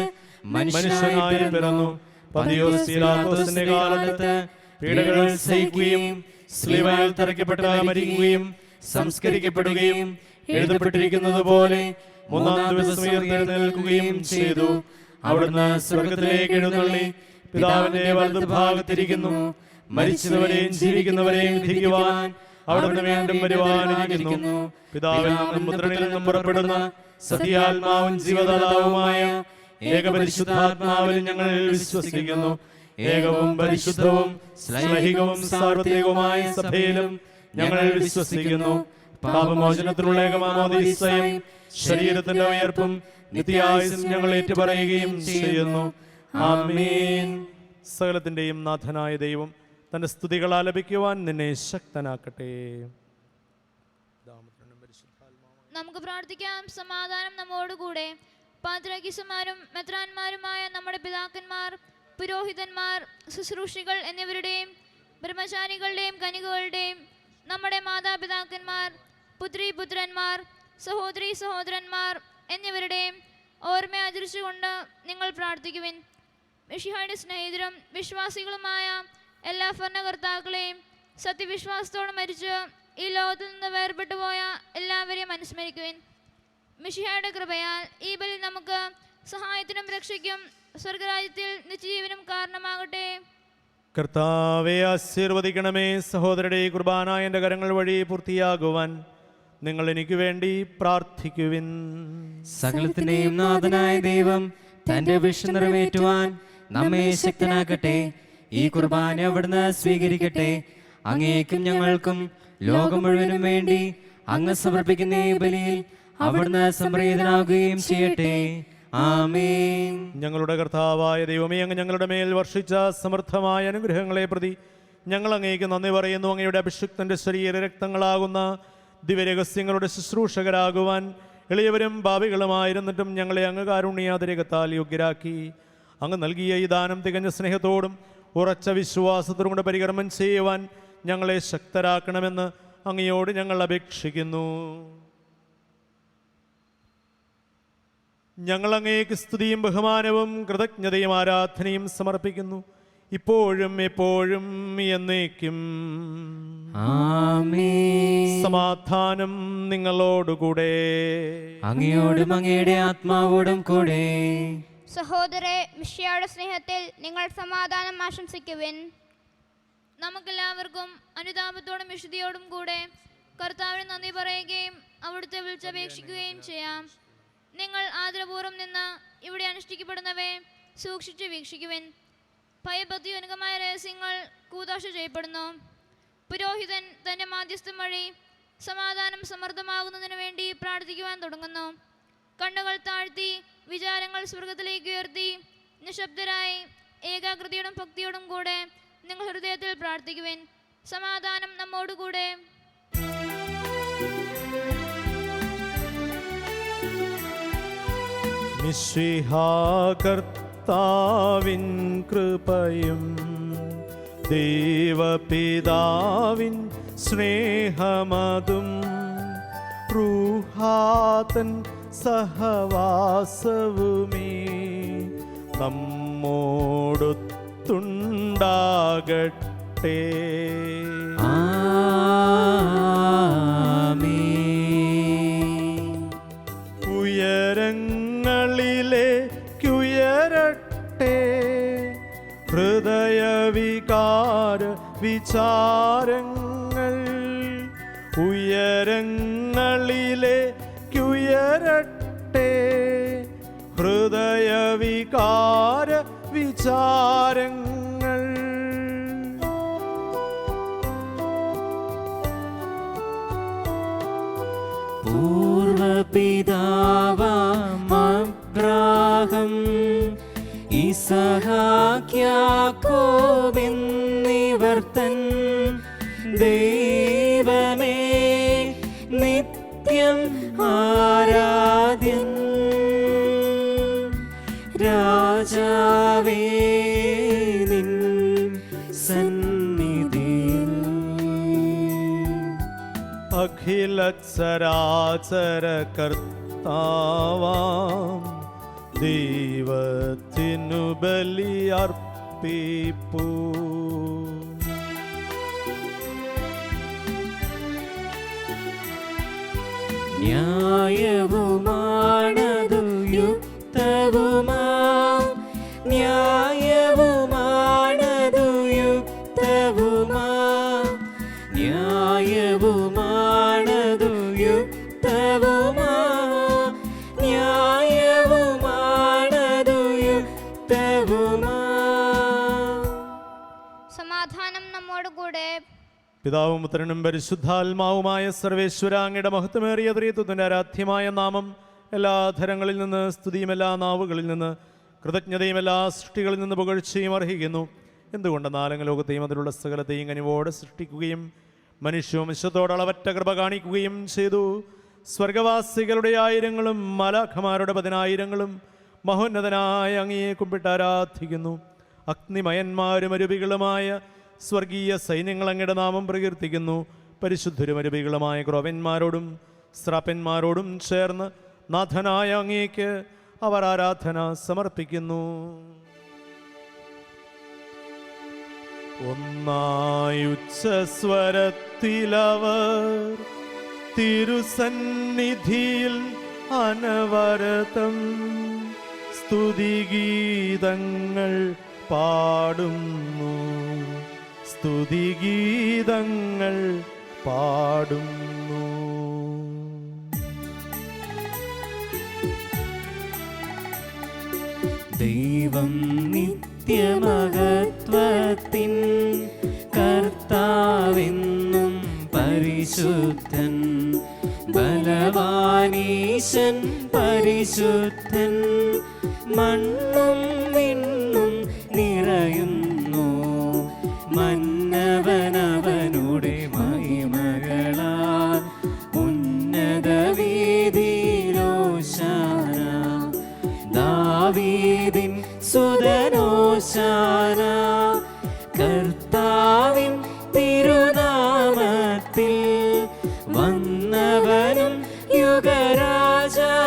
മനുഷ്യനായി പിറന്നു. പന്തിയോസ് പീലാത്തോസിന്റെ കാലത്ത് പീഡകൾ സഹിക്കുകയും സ്ലീബയിൽ തറയ്ക്കപ്പെട്ട് മരിക്കുകയും സംസ്കരിക്കപ്പെടുകയും എഴുതപ്പെട്ടിരിക്കുന്നത് പോലെ മൂന്നാം ദിവസം ഉയർത്തെഴുന്നേൽക്കുകയും ചെയ്തു. അവിടുന്ന് സ്വർഗത്തിലേക്ക് എഴുന്നള്ളി പിതാവിന്റെ വലതുഭാഗത്തിരിക്കുന്നു. മരിച്ചവരെയും ജീവിക്കുന്നവരെയും വിധിക്കുവാൻ അവിടുന്ന് വീണ്ടും വരുവാനിരിക്കുന്നു. പിതാവിൽ നിന്നും പുത്രനിൽ നിന്നും പുറപ്പെടുന്ന സത്യാത്മാവും ജീവദാതാവുമായ ഏകപരിശുദ്ധാത്മാവിൽ ഞങ്ങൾ വിശ്വസിക്കുന്നു. ഏകവും പരിശുദ്ധവും ശ്ലൈഹികവും സാർവത്രികവുമായ സഭയിലും ഞങ്ങൾ വിശ്വസിക്കുന്നു. പാപമോചനത്തിനുള്ള ഏകമാമോദീസയും ശരീരത്തിന്റെ ഉയർപ്പും നിത്യായുസ്സും ഞങ്ങൾ ഏറ്റുപറയുകയും ചെയ്യുന്നു. ആമേൻ. സകലത്തിന്റെയും നാഥനായ ദൈവം തന്റെ സ്തുതികൾ ആലപിക്കുവാൻ നിന്നെ ശക്തനാക്കട്ടെ. നമുക്ക് പ്രാർത്ഥിക്കാം. സമാധാനം നമ്മോടുകൂടെ. പാത്രാക്കീസുമാരും മെത്രാന്മാരുമായ നമ്മുടെ പിതാക്കന്മാർ, പുരോഹിതന്മാർ, ശുശ്രൂഷികൾ എന്നിവരുടെയും ബ്രഹ്മചാരികളുടെയും കന്യകകളുടെയും നമ്മുടെ മാതാപിതാക്കന്മാർ, പുത്രീപുത്രന്മാർ, സഹോദരീ സഹോദരന്മാർ എന്നിവരുടെയും ഓർമ്മ ആചരിച്ചുകൊണ്ട് നിങ്ങൾ പ്രാർത്ഥിക്കുവിൻ. മിശിഹായുടെ സ്നേഹിതരും വിശ്വാസികളുമായ എല്ലാ ഭരണകർത്താക്കളെയും സത്യവിശ്വാസത്തോടെ മരിച്ച് ഈ ലോകത്തിൽ നിന്ന് വേർപെട്ടു പോയ എല്ലാവരെയും അനുസ്മരിക്കുവിൻ. മിശിഹായുടെ കൃപയാൽ ഈ ബലി നമുക്ക് സഹായത്തിനും രക്ഷയ്ക്കും സ്വർഗരാജ്യത്തിൽ നിത്യജീവനും കാരണമാകട്ടെ. കർത്താവെ ആശീർവദിക്കണമേ. സഹോദരരുടെ കുർബാന എൻ്റെ കരങ്ങൾ വഴി പൂർത്തിയാകുവാൻ നിങ്ങൾ എനിക്ക് വേണ്ടി പ്രാർത്ഥിക്കുവിൻ. സകലത്തിന്റെയും നാഥനായ ദൈവം തന്റെ വിഷം നിറവേറ്റുവാൻ നമ്മെ ശക്തനാക്കട്ടെ. ഈ കുർബാന അവിടുന്ന് സ്വീകരിക്കട്ടെ. അങ്ങേക്കും ഞങ്ങൾക്കും ലോകം മുഴുവനും വേണ്ടി അങ്ങ് സമർപ്പിക്കുന്ന ഈ ബലിയിൽ അവിടുന്ന് സംപ്രീതനാകുകയും ചെയ്യട്ടെ. ആമേൻ. ഞങ്ങളുടെ കർത്താവായ ദൈവമേ, അങ്ങ് ഞങ്ങളുടെ മേൽ വർഷിച്ച സമർത്ഥമായ അനുഗ്രഹങ്ങളെ പ്രതി ഞങ്ങൾ അങ്ങേക്ക് നന്ദി പറയുന്നു. അങ്ങയുടെ അഭിഷിക്തന്റെ ശരീര രക്തങ്ങളാകുന്ന ദിവ്യരഹസ്യങ്ങളുടെ ശുശ്രൂഷകരാകുവാൻ എളിയവരും ഭാവികളുമായിരുന്നിട്ടും ഞങ്ങളെ അങ്ങ് കാരുണ്യാതിരകത്താൽ യോഗ്യരാക്കി. അങ്ങ് നൽകിയ ഈ ദാനം തികഞ്ഞ സ്നേഹത്തോടും ഉറച്ച വിശ്വാസത്തോടും കൂടെ പരികർമ്മം ചെയ്യുവാൻ ഞങ്ങളെ ശക്തരാക്കണമെന്ന് അങ്ങയോട് ഞങ്ങൾ അപേക്ഷിക്കുന്നു. ഞങ്ങൾ അങ്ങേക്ക് സ്തുതിയും ബഹുമാനവും കൃതജ്ഞതയും ആരാധനയും സമർപ്പിക്കുന്നു, ഇപ്പോഴും എപ്പോഴും എന്നേക്കും. ആമേൻ. സമാധാനം നിങ്ങളോടുകൂടെ. അങ്ങയോടും അങ്ങയുടെ ആത്മാവോടും കൂടെ. സഹോദരരെ, മിശിഹായുടെ സ്നേഹത്തിൽ നിങ്ങൾ സമാധാനം ആശംസിക്കുവിൻ. നമുക്കെല്ലാവർക്കും അനുതാപത്തോടും വിശുദ്ധിയോടും കൂടെ കർത്താവിന് നന്ദി പറയുകയും അവിടുത്തെ വിളിച്ചപേക്ഷിക്കുകയും ചെയ്യാം. നിങ്ങൾ ആദരപൂർവ്വം നിന്ന് ഇവിടെ അനുഷ്ഠിക്കപ്പെടുന്നവയെ സൂക്ഷിച്ച് വീക്ഷിക്കുവിൻ. ഭയഭക്തിജനകമായ രഹസ്യങ്ങൾ കൂതാശ ചെയ്യപ്പെടുന്നു. പുരോഹിതൻ തന്റെ മാധ്യസ്ഥം വഴി സമാധാനം സമൃദ്ധമാകുന്നതിന് വേണ്ടി പ്രാർത്ഥിക്കുവാൻ തുടങ്ങുന്നു. കണ്ണുകൾ താഴ്ത്തി വിചാരങ്ങൾ സ്വർഗത്തിലേക്ക് ഉയർത്തി നിശബ്ദരായി ഏകാഗ്രതയോടും ഭക്തിയോടും കൂടെ നിങ്ങൾ ഹൃദയത്തിൽ പ്രാർത്ഥിക്കുവിൻ. സമാധാനം നമ്മോടുകൂടെ. മിശിഹാ കർത്താവിൻ കൃപയും ദൈവപിതാവിൻ സ്നേഹമതും റൂഹാതൻ സഹവാസവുമേ നമ്മോടൊത്തുണ്ടാകട്ടെ. ഉയരങ്ങളിലേക്കുയരട്ടെ ഹൃദയവികാര വിചാരങ്ങൾ. ഉയരങ്ങളിലേക്കുയരട്ടെ ഹൃദയവികാര വിചാരങ്ങൾ. പൂർവപിതാവാം അബ്രാഹം ഇസഹാക്ക് യാക്കോബ് എന്നിവർ തൻ ദൈവമേ നിത്യം ആരാധ്യൻ. രാജാവേ നിൻ സന്നിധിയിൽ അഖില ചരാചര കർത്താവാം ദൈവത്തിനു ബലിയർപ്പിപ്പൂ. ന്യായവുമാണതു യുക്തവുമാ, ന്യായവുമാണതു യുക്തവുമാ, ന്യായവുമാണതു യുക്തവുമാ, ന്യായവുമാണതു യുക്തവുമാ. സമാധാനം നമ്മോടുകൂടെ. പിതാവും പുത്രനും പരിശുദ്ധാത്മാവുമായ സർവേശ്വര, അങ്ങയുടെ മഹത്വമേറിയ ത്രിത്വത്തിന്റെ ആരാധ്യമായ നാമം എല്ലാ ധരങ്ങളിൽ നിന്ന്, സ്തുതിയും എല്ലാ നാവുകളിൽ നിന്ന്, കൃതജ്ഞതയും എല്ലാ സൃഷ്ടികളിൽ നിന്ന് പുകഴ്ചയും അർഹിക്കുന്നു. എന്തുകൊണ്ടെന്നാൽ അങ്ങ് ലോകത്തെയും അതിലുള്ള സകലത്തെയും കനിവോടെ സൃഷ്ടിക്കുകയും മനുഷ്യവംശത്തോട് അളവറ്റ കൃപ കാണിക്കുകയും ചെയ്തു. സ്വർഗവാസികളുടെ ആയിരങ്ങളും മാലാഖമാരുടെ 10,000ങ്ങളും മഹോന്നതനായ അങ്ങയെ കുമ്പിട്ട് ആരാധിക്കുന്നു. അഗ്നിമയന്മാരും അരുവികളുമായ സ്വർഗീയ സൈന്യങ്ങൾ അങ്ങയുടെ നാമം പ്രകീർത്തിക്കുന്നു. പരിശുദ്ധരും അരുവികളുമായ ക്രോവന്മാരോടും സ്രാപ്പന്മാരോടും ചേർന്ന് നാഥനായ അങ്ങേക്ക് അവർ ആരാധന സമർപ്പിക്കുന്നു. ഒന്നായുച്ചസ്വരത്തിലവർ തിരുസന്നിധിയിൽ അനവരതം സ്തുതിഗീതങ്ങൾ പാടുന്നു, സ്തുതിഗീതങ്ങൾ പാടുന്നു. ദൈവം നിത്യമഹത്വത്തിൻ കർത്താവെന്നും പരിശുദ്ധൻ, ബലവാനീശൻ പരിശുദ്ധൻ. മണ്ണും വിണ്ണും നിറയുന്നു മന്നവനവനുടെ മഹിമകളാൽ. ഉന്നത വീതിയിലോശാന, ദാവീദിൻ സുതനോശാന. കർത്താവിൻ തിരുനാമത്തിൽ വന്നവനും യുഗരാജാവായി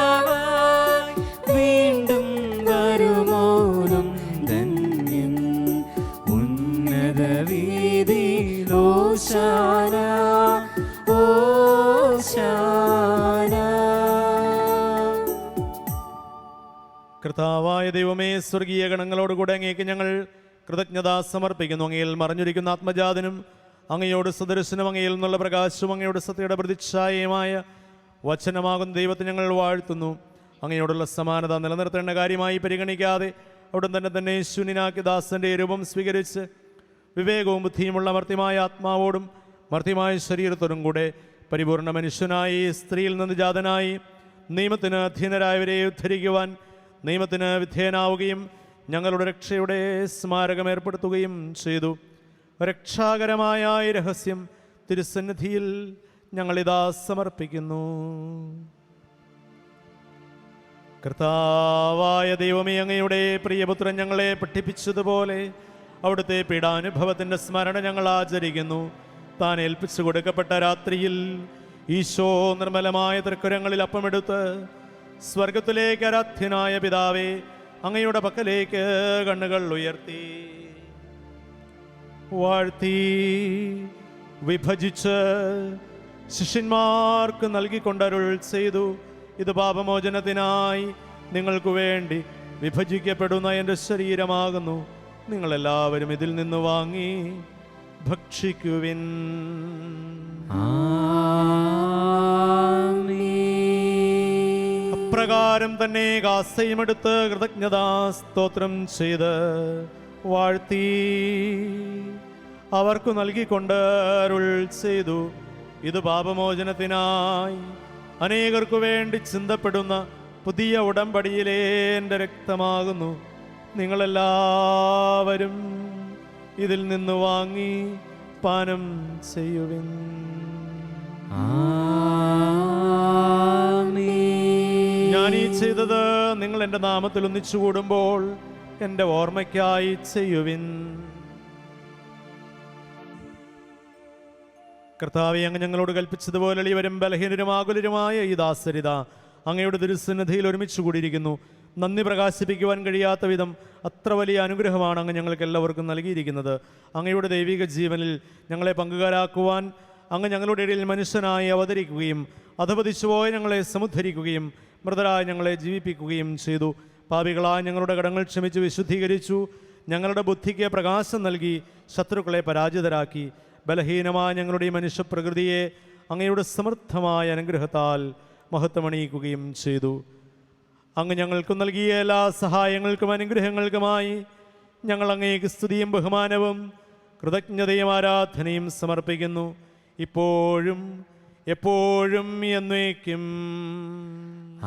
വീണ്ടും വരുമോനും ധന്യൻ. ഉന്നത വീതിയിലോശാന, ഓശാന. കർത്താവായ ദൈവമേ, സ്വർഗീയ ഗണങ്ങളോടുകൂടെ അങ്ങേക്ക് ഞങ്ങൾ കൃതജ്ഞത സമർപ്പിക്കുന്നു. അങ്ങയിൽ മറഞ്ഞിരിക്കുന്ന ആത്മജാതനും അങ്ങയോട് സദൃശനും അങ്ങയിൽ നിന്നുള്ള പ്രകാശവും അങ്ങയുടെ സത്യയുടെ പ്രതിച്ഛായയുമായ വചനമാകുന്ന ദൈവത്തെ ഞങ്ങൾ വാഴ്ത്തുന്നു. അങ്ങയോടുള്ള സമാനത നിലനിർത്തേണ്ട കാര്യമായി പരിഗണിക്കാതെ അവിടുന്ന് തന്നെ ശൂന്യനാക്കി ദാസന്റെ രൂപം സ്വീകരിച്ച് വിവേകവും ബുദ്ധിയുമുള്ള മർത്യമായ ആത്മാവോടും മർത്യമായ ശരീരത്തോടും കൂടെ പരിപൂർണ മനുഷ്യനായി സ്ത്രീയിൽ നിന്ന് ജാതനായി നിയമത്തിന് അധീനരായവരെ ഉദ്ധരിക്കുവാൻ നിയമത്തിന് വിധേയനാവുകയും ഞങ്ങളുടെ രക്ഷയുടെ സ്മാരകം ഏർപ്പെടുത്തുകയും ചെയ്തു. രക്ഷാകരമായ ഈ രഹസ്യം തിരുസന്നിധിയിൽ ഞങ്ങളിതാ സമർപ്പിക്കുന്നു. കർത്താവായ ദൈവമേ, അങ്ങയുടെ പ്രിയപുത്രൻ ഞങ്ങളെ പഠിപ്പിച്ചതുപോലെ അവിടുത്തെ പീഡാനുഭവത്തിൻ്റെ സ്മരണ ഞങ്ങൾ ആചരിക്കുന്നു. താൻ ഏൽപ്പിച്ചു കൊടുക്കപ്പെട്ട രാത്രിയിൽ ഈശോ നിർമ്മലമായ തൃക്കുരങ്ങളിൽ അപ്പമെടുത്ത് സ്വർഗത്തിലേക്ക് ആരാധ്യനായ പിതാവേ, അങ്ങയുടെ പക്കലേക്ക് കണ്ണുകൾ ഉയർത്തി വാഴ്ത്തി വിഭജിച്ച് ശിഷ്യന്മാർക്ക് നൽകിക്കൊണ്ടരുൾ ചെയ്തു. ഇത് പാപമോചനത്തിനായി നിങ്ങൾക്ക് വേണ്ടി വിഭജിക്കപ്പെടുന്ന എൻ്റെ ശരീരമാകുന്നു. നിങ്ങളെല്ലാവരും ഇതിൽ നിന്ന് വാങ്ങി ഭക്ഷിക്കുവിൻ. അപ്രകാരം തന്നെ കാസയുമെടുത്ത് കൃതജ്ഞതാ സ്തോത്രം ചെയ്ത് വാഴ്ത്തി അവർക്ക് നൽകിക്കൊണ്ട് അരുൾ ചെയ്തു. ഇത് പാപമോചനത്തിനായി അനേകർക്കു വേണ്ടി ചിന്തപ്പെടുന്ന പുതിയ ഉടമ്പടിയിലെ എൻ്റെ രക്തമാകുന്നു. നിങ്ങളെല്ലാവരും ഇതിൽ നിന്ന് വാങ്ങി പാനം ചെയ്യുവിൻ. ഞാനീ ചെയ്തത് നിങ്ങൾ എൻ്റെ നാമത്തിൽ ഒന്നിച്ചു കൂടുമ്പോൾ എൻ്റെ ഓർമ്മയ്ക്കായി ചെയ്യുവിൻ. കർത്താവേ, അങ്ങ് ഞങ്ങളോട് കൽപ്പിച്ചതുപോലെ എളിയവരും ബലഹീനരും ആകുലരുമായ ഈ ദാസരിത അങ്ങയുടെ തിരുസന്നിധിയിൽ ഒരുമിച്ച് കൂടിയിരിക്കുന്നു. നന്ദി പ്രകാശിപ്പിക്കുവാൻ കഴിയാത്ത വിധം അത്ര വലിയ അനുഗ്രഹമാണ് അങ്ങ് ഞങ്ങൾക്ക് എല്ലാവർക്കും നൽകിയിരിക്കുന്നത്. അങ്ങയുടെ ദൈവിക ജീവനിൽ ഞങ്ങളെ പങ്കുകാരാക്കുവാൻ അങ്ങ് ഞങ്ങളുടെ ഇടയിൽ മനുഷ്യനായി അവതരിക്കുകയും അധപതിച്ചുപോയ ഞങ്ങളെ സമുദ്ധരിക്കുകയും മൃതരായ ഞങ്ങളെ ജീവിപ്പിക്കുകയും ചെയ്തു. പാപികളായ ഞങ്ങളുടെ കടങ്ങൾ ക്ഷമിച്ച് വിശുദ്ധീകരിച്ചു. ഞങ്ങളുടെ ബുദ്ധിക്ക് പ്രകാശം നൽകി ശത്രുക്കളെ പരാജിതരാക്കി. ബലഹീനമായ ഞങ്ങളുടെ ഈ മനുഷ്യപ്രകൃതിയെ അങ്ങയുടെ സമൃദ്ധമായ അനുഗ്രഹത്താൽ മഹത്വമണിയിക്കുകയും ചെയ്തു. അങ്ങ് ഞങ്ങൾക്ക് നൽകിയ എല്ലാ സഹായങ്ങൾക്കും അനുഗ്രഹങ്ങൾക്കുമായി ഞങ്ങൾ അങ്ങേക്ക് സ്തുതിയും ബഹുമാനവും കൃതജ്ഞതയും ആരാധനയും സമർപ്പിക്കുന്നു, ഇപ്പോഴും എപ്പോഴും എന്നേക്കും.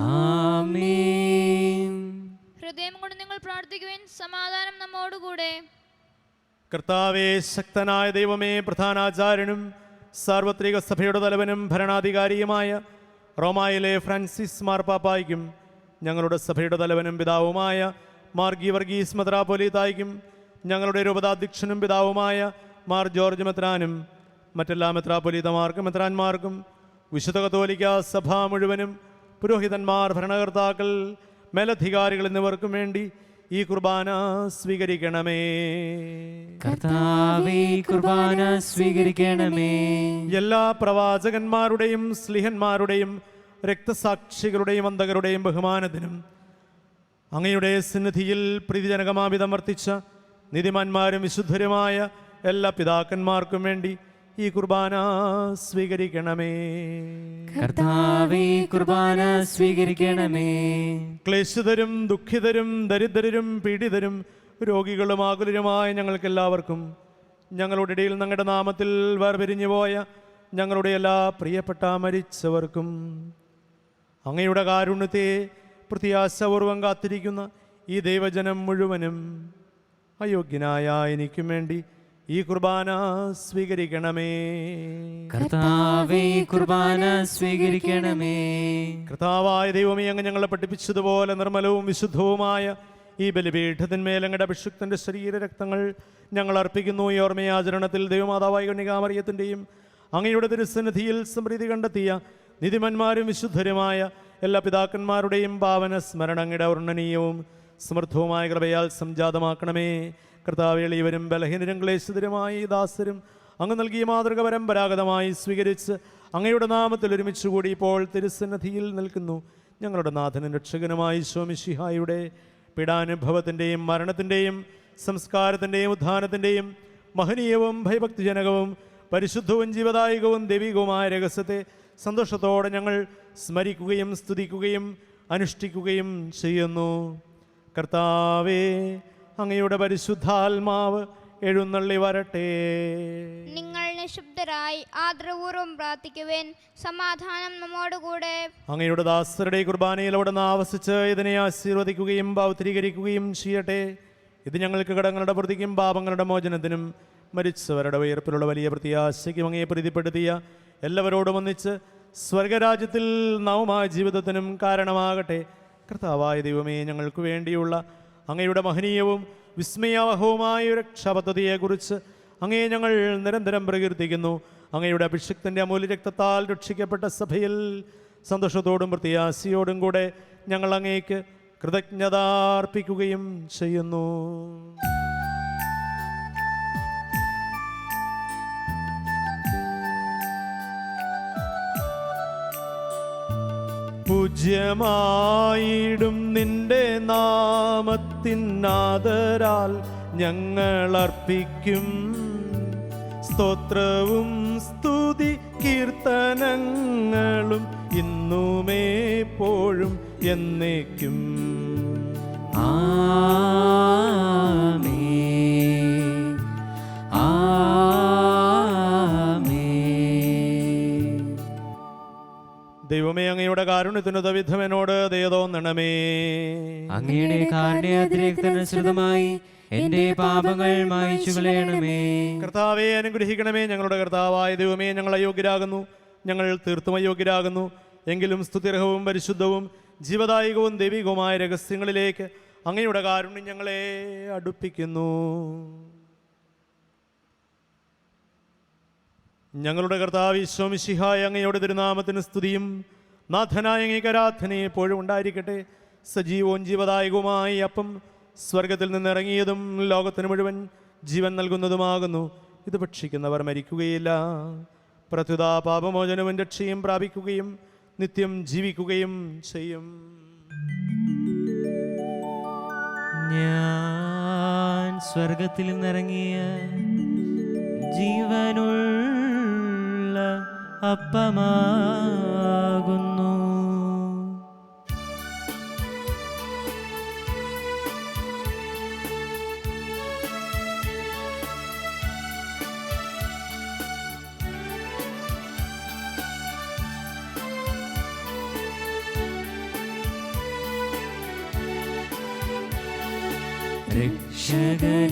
ആമേൻ. ഹൃദയം കൊണ്ട് നിങ്ങൾ പ്രാർത്ഥിക്കുവിൻ. സമാധാനം നമ്മോടുകൂടെ. കർത്താവേ, ശക്തനായ ദൈവമേ, പ്രധാനാചാര്യനും സാർവത്രിക സഭയുടെ തലവനും ഭരണാധികാരിയുമായ റോമായിലെ ഫ്രാൻസിസ് മാർപ്പാപ്പായ്ക്കും ഞങ്ങളുടെ സഭയുടെ തലവനും പിതാവുമായ മാർ ഗീവർഗീസ് മെത്രാപ്പൊലീത്തായ്ക്കും ഞങ്ങളുടെ രൂപതാധ്യക്ഷനും പിതാവുമായ മാർ ജോർജ് മെത്രാനും മറ്റെല്ലാ മെത്രാപ്പൊലീത്തമാർക്കും മെത്രാന്മാർക്കും വിശുദ്ധ കത്തോലിക്ക സഭ മുഴുവനും പുരോഹിതന്മാർ, ഭരണകർത്താക്കൾ, മേലധികാരികൾ എന്നിവർക്കും വേണ്ടി ഈ കുർബാന സ്വീകരിക്കണമേ. കർത്താവേ, കുർബാന സ്വീകരിക്കണമേ. എല്ലാ പ്രവാചകന്മാരുടെയും സ്ലിഹന്മാരുടെയും രക്തസാക്ഷികളുടെയും അന്തകരുടെയും ബഹുമാനത്തിനും അങ്ങയുടെ സന്നിധിയിൽ പ്രീതിജനകമാവിധം വർത്തിച്ച നീതിമാന്മാരും വിശുദ്ധരുമായ എല്ലാ പിതാക്കന്മാർക്കും വേണ്ടി ഈ കുർബാന സ്വീകരിക്കണമേ. കർത്താവേ, കുർബാന സ്വീകരിക്കണമേ. ക്ലേശിതരും ദുഃഖിതരും ദരിദ്രരും പീഡിതരും രോഗികളും ആകുലരുമായ ഞങ്ങൾക്കെല്ലാവർക്കും ഞങ്ങളുടെ ഇടയിൽ ഞങ്ങളുടെ നാമത്തിൽ വേർപിരിഞ്ഞു പോയ ഞങ്ങളുടെ എല്ലാ പ്രിയപ്പെട്ട മരിച്ചവർക്കും അങ്ങയുടെ കാരുണ്യത്തെ പ്രത്യാശപൂർവം കാത്തിരിക്കുന്ന ഈ ദൈവജനം മുഴുവനും അയോഗ്യനായ എനിക്കും വേണ്ടി ഈ കുർബാന സ്വീകരിക്കണമേ. കർത്താവേ, കുർബാന സ്വീകരിക്കണമേ. കർത്താവായ ദൈവമേ, അങ്ങ് ഞങ്ങളെ പഠിപ്പിച്ചതുപോലെ നിർമ്മലവും വിശുദ്ധവുമായ ഈ ബലിപീഠത്തിന്മേൽ അങ്ങയുടെ അഭിഷിക്തന്റെ ശരീരരക്തങ്ങൾ ഞങ്ങൾ അർപ്പിക്കുന്നു. ഈ ഓർമ്മയാചരണത്തിൽ ദൈവമാതാവായ കന്യകാമറിയത്തിൻ്റെയും അങ്ങയുടെ തിരുസന്നിധിയിൽ സമൃദ്ധി കണ്ടെത്തിയ നീതിമാന്മാരും വിശുദ്ധരുമായ എല്ലാ പിതാക്കന്മാരുടെയും പാവന സ്മരണ അങ്ങയുടെ വർണ്ണനീയവും സമൃദ്ധവുമായ കൃപയാൽ സംജാതമാക്കണമേ. കർത്താവേ, എളിയവരും ബലഹീനരും ക്ലേശിതരുമായ ഈ ദാസരും അങ്ങ് നൽകിയ മാതൃക പരമ്പരാഗതമായി സ്വീകരിച്ച് അങ്ങയുടെ നാമത്തിൽ ഒരുമിച്ച് കൂടി ഇപ്പോൾ തിരുസന്നിധിയിൽ നിൽക്കുന്നു. ഞങ്ങളുടെ നാഥനും രക്ഷകനുമായ ഈശോ മിശിഹായുടെ പീഡാനുഭവത്തിൻ്റെയും മരണത്തിൻ്റെയും സംസ്കാരത്തിൻ്റെയും ഉത്ഥാനത്തിൻ്റെയും മഹനീയവും ഭയഭക്തിജനകവും പരിശുദ്ധവും ജീവദായകവും ദൈവികവുമായ രഹസ്യത്തെ സന്തോഷത്തോടെ ഞങ്ങൾ സ്മരിക്കുകയും സ്തുതിക്കുകയും അനുഷ്ഠിക്കുകയും ചെയ്യുന്നു. കർത്താവേ, അങ്ങയുടെ പരിശുദ്ധാത്മാവ് എഴുന്നള്ളി വരട്ടെ. നിങ്ങൾ നിശബ്ദരായി ആദരപൂർവ്വം പ്രാർത്ഥിക്കുവേൻ. സമാധാനം നമ്മോടുകൂടെ. അങ്ങയുടെ ദാസരുടെ കുർബാനയിൽ അവിടുന്ന് ആവസിച്ച് ഇതിനെ ആശീർവദിക്കുകയും പൗത്രീകരിക്കുകയും ചെയ്യട്ടെ. ഇത് ഞങ്ങൾക്ക് കടങ്ങളുടെ പ്രതിക്കും പാപങ്ങളുടെ മോചനത്തിനും മരിച്ചവരുടെ ഉയർപ്പിലുള്ള വലിയ പ്രത്യാശയ്ക്കും അങ്ങയെ പ്രീതിപ്പെടുത്തിയ എല്ലാവരോടും ഒന്നിച്ച് സ്വർഗരാജ്യത്തിൽ നവമായ ജീവിതത്തിനും കാരണമാകട്ടെ. കർത്താവായ ദൈവമേ, ഞങ്ങൾക്ക് വേണ്ടിയുള്ള അങ്ങയുടെ മഹനീയവും വിസ്മയാവഹവുമായ ഒരു രക്ഷാപദ്ധതിയെക്കുറിച്ച് അങ്ങയെ ഞങ്ങൾ നിരന്തരം പ്രകീർത്തിക്കുന്നു. അങ്ങയുടെ അഭിഷിക്തൻ്റെ അമൂല്യ രക്തത്താൽ രക്ഷിക്കപ്പെട്ട സഭയിൽ സന്തോഷത്തോടും പ്രത്യാശയോടും കൂടെ ഞങ്ങൾ അങ്ങേക്ക് കൃതജ്ഞത അർപ്പിക്കുകയും ചെയ്യുന്നു. പൂജ്യമായിടും നിന്റെ നാമത്തിനാദരാൽ ഞങ്ങൾ അർപ്പിക്കും സ്തോത്രവും സ്തുതി കീർത്തനങ്ങളും ഇന്നുമേപ്പോഴും എന്നേക്കും. ആമേൻ. ആമേൻ. ദൈവമേ, അങ്ങയുടെ കാരുണ്യത്തിനുതവിധം എന്നോട് ദയ തോന്നണമേ. അങ്ങയുടെ കാരുണ്യാതിരേകതനുസൃതമായി എന്റെ പാപങ്ങൾ മായ്ച്ചു കളയണമേ. കർത്താവെ അനുഗ്രഹിക്കണമേ. ഞങ്ങളുടെ കർത്താവായ ദൈവമേ, ഞങ്ങൾ അയോഗ്യരാകുന്നു, ഞങ്ങൾ തീർത്തും അയോഗ്യരാകുന്നു. എങ്കിലും സ്തുതിർഹവും പരിശുദ്ധവും ജീവദായകവും ദൈവികവുമായ രഹസ്യങ്ങളിലേക്ക് അങ്ങയുടെ കാരുണ്യം ഞങ്ങളെ അടുപ്പിക്കുന്നു. ഞങ്ങളുടെ കർത്താവ് ഈശോ മിശിഹായ അങ്ങയുടെ തിരുനാമത്തിന് സ്തുതിയും നാഥനായ അങ്ങേക്ക് ആരാധനയും എപ്പോഴും ഉണ്ടായിരിക്കട്ടെ. സജീവവും ജീവദായകവുമായ അപ്പം സ്വർഗത്തിൽ നിന്നിറങ്ങിയതും ലോകത്തിന് മുഴുവൻ ജീവൻ നൽകുന്നതുമാകുന്നു. ഇത് ഭക്ഷിക്കുന്നവർ മരിക്കുകയില്ല, പ്രത്യുത പാപമോചനവും രക്ഷയും പ്രാപിക്കുകയും നിത്യം ജീവിക്കുകയും ചെയ്യും. ഞാൻ സ്വർഗത്തിൽ നിന്നിറങ്ങിയ ജീവനുള്ള അപ്പമാകുന്നു.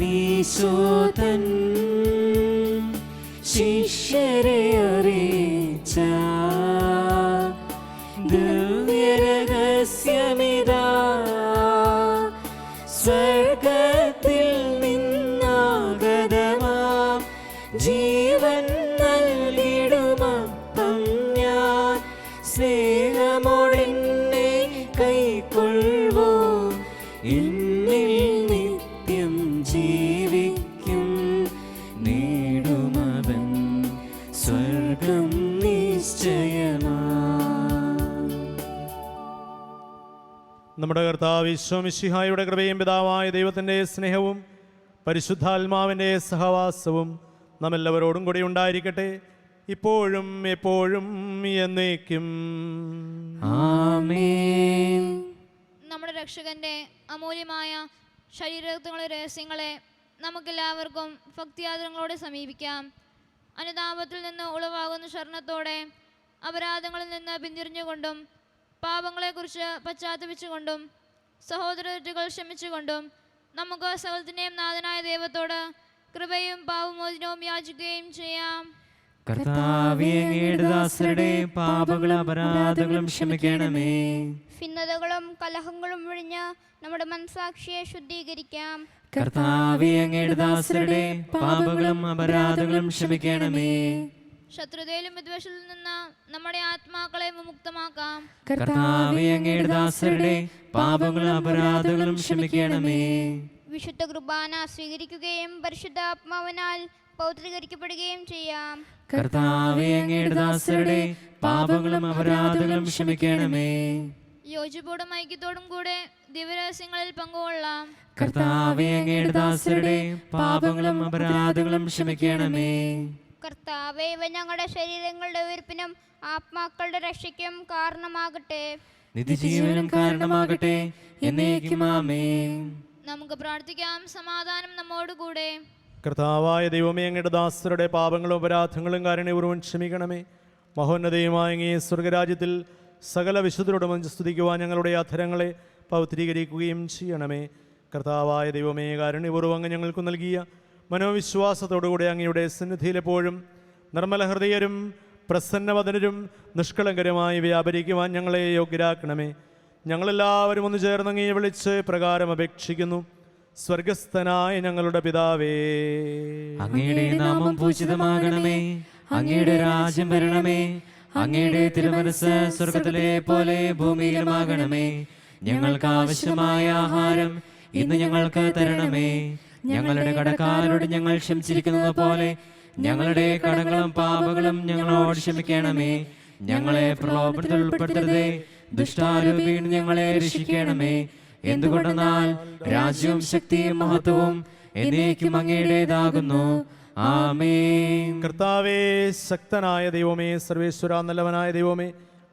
രക്ഷകനീശോതൻ ശിഷ്യരെ അറിയിച്ച ദിവ്യരഹസ്യമിതാ, സ്വർഗത്തിൽ നിന്നാഗതമാം ജീവൻ നൽകിടുമപ്പം ഞാൻ സ്നേഹമോടെന്നെ കൈക്കൊള്ളുവോ, എന്നിൽ നിത്യം ജീവിക്കും, നേടുമവൻ സ്വർഗം നിശ്ചയമാ. നമ്മുടെ കർത്താവ് ഈശോ മിശിഹായുടെ കൃപയും പിതാവായ ദൈവത്തിൻ്റെ സ്നേഹവും പരിശുദ്ധാത്മാവിൻ്റെ സഹവാസവും നമ്മെല്ലാവരോടും കൂടി ഉണ്ടായിരിക്കട്ടെ, ഇപ്പോഴും എപ്പോഴും എന്നേക്കും. ആമേൻ. നമ്മുടെ രക്ഷകന്റെ അമൂല്യമായ ശരീരങ്ങളുടെ രഹസ്യങ്ങളെ നമുക്കെല്ലാവർക്കും ഭക്തിയാദരങ്ങളോടെ സമീപിക്കാം. അനുതാപത്തിൽ നിന്ന് ഉളവാകുന്ന ശരണത്തോടെ അപരാധങ്ങളിൽ നിന്ന് പിന്തിരിഞ്ഞുകൊണ്ടും പാപങ്ങളെക്കുറിച്ച് പശ്ചാത്തപിച്ചുകൊണ്ടും സഹോദരകൾ ക്ഷമിച്ചുകൊണ്ടും നമുക്ക് സകലത്തിൻ്റെയും നാഥനായ ദൈവത്തോട് കൃപയും പാപമോചനവും യാചിക്കുകയും ചെയ്യാം. കർത്താവേ, അങ്ങയുടെ ദാസരുടെ പാപങ്ങളും അപരാധങ്ങളും ക്ഷമിക്കണമേ. ഭിന്നതകളും കലഹങ്ങളും ഒഴിഞ്ഞ് നമ്മുടെ മനസാക്ഷിയെ ശുദ്ധീകരിക്കാം. കർത്താവേ, അങ്ങയുടെ ദാസരുടെ പാപങ്ങളും അപരാധങ്ങളും ക്ഷമിക്കണമേ. ശത്രുതയിലും വിദ്വേഷത്തിൽ നിന്ന് നമ്മുടെ ആത്മാക്കളെ വിമുക്തമാക്കാം. കർത്താവേ, അങ്ങയുടെ ദാസരുടെ പാപങ്ങളും അപരാധങ്ങളും ക്ഷമിക്കണമേ. വിശുദ്ധ കുർബാന സ്വീകരിക്കുകയും പരിശുദ്ധാത്മാവിനാൽ പൗത്രീകരിക്കപ്പെടുകയും ചെയ്യാം. കർത്താവേ, അങ്ങയുടെ ദാസരുടെ പാപങ്ങളും അപരാധങ്ങളും ക്ഷമിക്കണമേ. യോജിപ്പോടും ഐക്യത്തോടും കൂടെ ദിവ്യരഹസ്യങ്ങളിൽ പങ്കുകൊള്ളാം. കർത്താവേ, അങ്ങയുടെ ദാസരുടെ പാപങ്ങളും അപരാധങ്ങളും ക്ഷമിക്കണമേ. കർത്താവേ, ഇവ ഞങ്ങളുടെ ശരീരങ്ങളുടെ ഉയർപ്പിനും ആത്മാക്കളുടെ രക്ഷയ്ക്കും കാരണമാകട്ടെ. നിത്യജീവനും കാരണമാകട്ടെ, എന്നേക്കും ആമേൻ. നമുക്ക് പ്രാർത്ഥിക്കാം. സമാധാനം നമ്മോടുകൂടെ. കർത്താവായ ദൈവമേ, അങ്ങയുടെ ദാസരുടെ പാപങ്ങളും അപരാധങ്ങളും കാരുണ്യപൂർവ്വം ക്ഷമിക്കണമേ. മഹോന്നതയുമായ അങ്ങേ സ്വർഗരാജ്യത്തിൽ സകല വിശുദ്ധരോടും സ്തുതിക്കുവാൻ ഞങ്ങളുടെ അധരങ്ങളെ പൗത്രീകരിക്കുകയും ചെയ്യണമേ. കർത്താവായ ദൈവമേ, കാരുണ്യപൂർവ്വം അങ്ങ് ഞങ്ങൾക്ക് നൽകിയ മനോവിശ്വാസത്തോടുകൂടി അങ്ങയുടെ സന്നിധിയിലെപ്പോഴും നിർമ്മല ഹൃദയരും പ്രസന്നവദനരും നിഷ്കളങ്കരുമായി വ്യാപരിക്കുവാൻ ഞങ്ങളെ യോഗ്യരാക്കണമേ. ഞങ്ങളെല്ലാവരും ഒന്ന് ചേർന്ന് അങ്ങയെ വിളിച്ച് പ്രകാരം അപേക്ഷിക്കുന്നു. സ്വർഗസ്ഥനായ ഞങ്ങളുടെ പിതാവേ, അങ്ങയുടെ നാമം പൂജിതമാകണമേ, അങ്ങയുടെ രാജ്യം വരണമേ, അങ്ങയുടെ തിരുമനസ്സ് സ്വർഗത്തിലെ പോലെ ഭൂമിയിലുമാകണമേ. ഞങ്ങൾക്ക് ആവശ്യമായ ആഹാരം ഇന്ന് ഞങ്ങൾക്ക് തരണമേ. ഞങ്ങളുടെ കടക്കാരോട് ഞങ്ങൾ ക്ഷമിച്ചിരിക്കുന്നത് പോലെ ഞങ്ങളുടെ കടങ്ങളും പാപങ്ങളും ഞങ്ങളോട് ക്ഷമിക്കണമേ. ഞങ്ങളെ പ്രലോഭനത്തിൽ ഉൾപ്പെടുത്തരുതേ, ദുഷ്ടാരൂപിയിൽ ഞങ്ങളെ രക്ഷിക്കണമേ. എന്തുകൊണ്ടെന്നാൽ രാജ്യവും ശക്തിയും മഹത്വവും എന്നേക്കും അങ്ങയുടേതാകുന്നു. ആമേൻ. കർത്താവേ, ശക്തനായ ദൈവമേ, സർവേശ്വര നല്ലവനായ ദൈവമേ,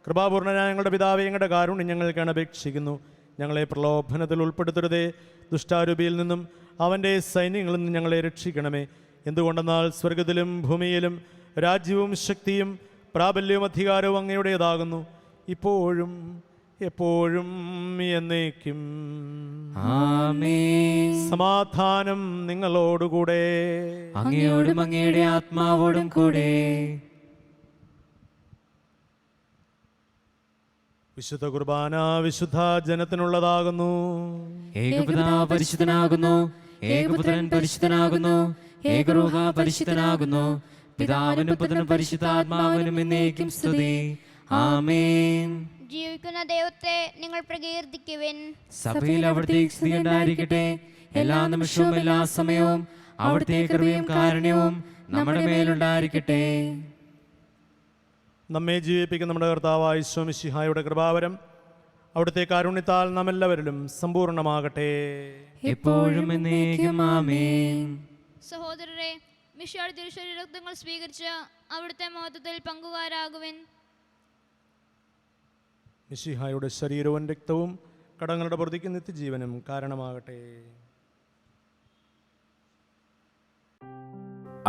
കൃപാപൂർണനായ ഞങ്ങളുടെ പിതാവേ, ഞങ്ങളുടെ കാരുണ്യം ഞങ്ങൾക്കാണ് അപേക്ഷിക്കുന്നു. ഞങ്ങളെ പ്രലോഭനത്തിൽ ഉൾപ്പെടുത്തരുതേ, ദുഷ്ടാരൂപിയിൽ നിന്നും അവൻ്റെ സൈന്യങ്ങളിൽ നിന്നും ഞങ്ങളെ രക്ഷിക്കണമേ. എന്തുകൊണ്ടെന്നാൽ സ്വർഗത്തിലും ഭൂമിയിലും രാജ്യവും ശക്തിയും പ്രാബല്യവും അധികാരവും അങ്ങയുടേതാകുന്നു, ഇപ്പോഴും എപ്പോഴും എന്നേക്കും. ആമേൻ. സമാധാനം നിങ്ങളോടുകൂടെ. അങ്ങയോടും അങ്ങയുടെ ആത്മാവോടും കൂടെ. വിശുദ്ധ കുർബാന വിശുദ്ധ ജനത്തിനുള്ളതാകുന്നു. ഏകപിതാവ് പരിശുദ്ധനാകുന്നു, ഏകപുത്രൻ പരിശുദ്ധനാകുന്നു, ഏകരൂഹ പരിശുദ്ധനാകുന്നു. പിതാവിനും പുത്രനും പരിശുദ്ധാത്മാവിനും എന്നേക്കും സ്തുതി. ആമേൻ. ജീവിക്കുന്ന ദൈവത്തെ നിങ്ങൾ പ്രകീർത്തിക്കുവിൻ. സഭയിൽ അവിടുത്തെ സ്തുതി ഉണ്ടായിരിക്കട്ടെ. എല്ലാ നിമിഷവും എല്ലാ സമയവും അവിടുത്തെ കൃപയും കാരുണ്യവും നമ്മുടെ മേലുണ്ടായിരിക്കട്ടെ. നമ്മെ ജീവിപ്പിക്കുന്ന നമ്മുടെ കർത്താവായ ഈശോ മിശിഹായുടെ കൃപാവരം അവിടുത്തെ കാരുണ്യത്താൽ നാം എല്ലാവരിലും സമ്പൂർണ്ണമാകട്ടെ. എപ്പോഴും എന്നേക്കും ആമേൻ. സഹോദരരെ, മിശിഹായുടെ തിരുശരീരങ്ങൾ സ്വീകരിച്ച് അവിടുത്തെ മഹത്വത്തിൽ പങ്കുകാരാകുവിൻ. മിശിഹായുടെ ശരീരവും രക്തവും കടങ്ങളുടെ പ്രതിക്ക് നിത്യജീവനും കാരണമാകട്ടെ.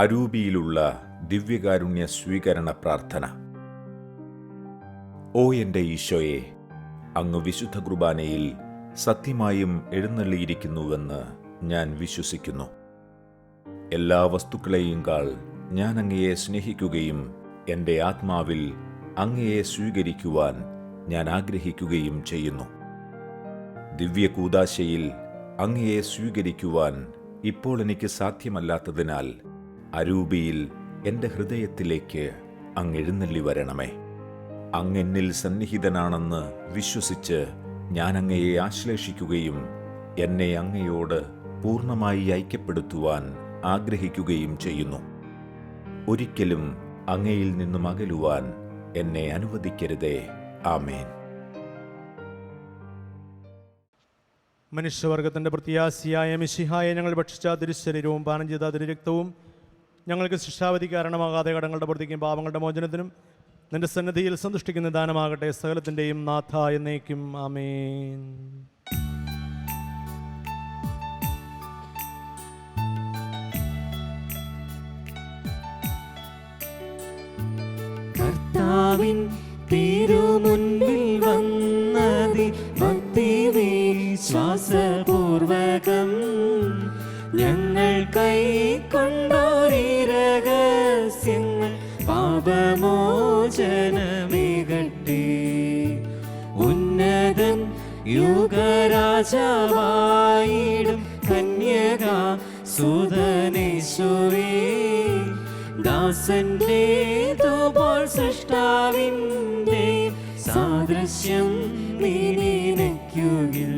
അരൂപിയിലുള്ള ദിവ്യകാരുണ്യ സ്വീകരണ പ്രാർത്ഥന. ഓ എൻ്റെ ഈശോയെ, അങ്ങ് വിശുദ്ധ കുർബാനയിൽ സത്യമായും എഴുന്നള്ളിയിരിക്കുന്നുവെന്ന് ഞാൻ വിശ്വസിക്കുന്നു. എല്ലാ വസ്തുക്കളെയും കാൾ ഞാൻ അങ്ങയെ സ്നേഹിക്കുകയും എൻ്റെ ആത്മാവിൽ അങ്ങയെ സ്വീകരിക്കുവാൻ ഞാൻ ആഗ്രഹിക്കുകയും ചെയ്യുന്നു. ദിവ്യകൂദാശയിൽ അങ്ങയെ സ്വീകരിക്കുവാൻ ഇപ്പോൾ എനിക്ക് സാധ്യമല്ലാത്തതിനാൽ അരൂപിയിൽ എൻ്റെ ഹൃദയത്തിലേക്ക് അങ്ങ് എഴുന്നള്ളി വരണമേ. അങ്ങെന്നിൽ സന്നിഹിതനാണെന്ന് വിശ്വസിച്ച് ഞാൻ അങ്ങയെ ആശ്ലേഷിക്കുകയും എന്നെ അങ്ങയോട് പൂർണ്ണമായി ഐക്യപ്പെടുത്തുവാൻ ആഗ്രഹിക്കുകയും ചെയ്യുന്നു. ഒരിക്കലും അങ്ങയിൽ നിന്നും അകലുവാൻ എന്നെ അനുവദിക്കരുതേ. ആമേൻ. മനുഷ്യവർഗത്തിൻ്റെ പ്രത്യാശിയായ മിശിഹായെ ഞങ്ങൾ ഭക്ഷിച്ച തിരുശരീരവും പാനം ചെയ്ത തിരുരക്തവും ഞങ്ങൾക്ക് ശിക്ഷാവധി കാരണമാകാതെ കടങ്ങളുടെ പ്രതിക്കും പാപങ്ങളുടെ മോചനത്തിനും നിന്റെ സന്നിധിയിൽ സന്തുഷ്ടിക്കുന്ന ദാനമാകട്ടെ. സകലത്തിൻ്റെയും നാഥ എന്നേക്കും. ആമേൻ. കർത്താവിൻ തിരുമുൻപിൽ വന്നതി ഭക്തി വിശ്വാസപൂർവകം ഞങ്ങൾ കൈക്കൊണ്ടോരീ രഹസ്യങ്ങൾ പാപമോചനമേകട്ടെ. ഉന്നതൻ യുഗരാജാവായിടും കന്യക സുതനേശ്വരേ, ദാസന്റെ തോപോൾ സൃഷ്ടാവിൻ്റെ സാദൃശ്യം നീ നിനയ്ക്കുകിൽ.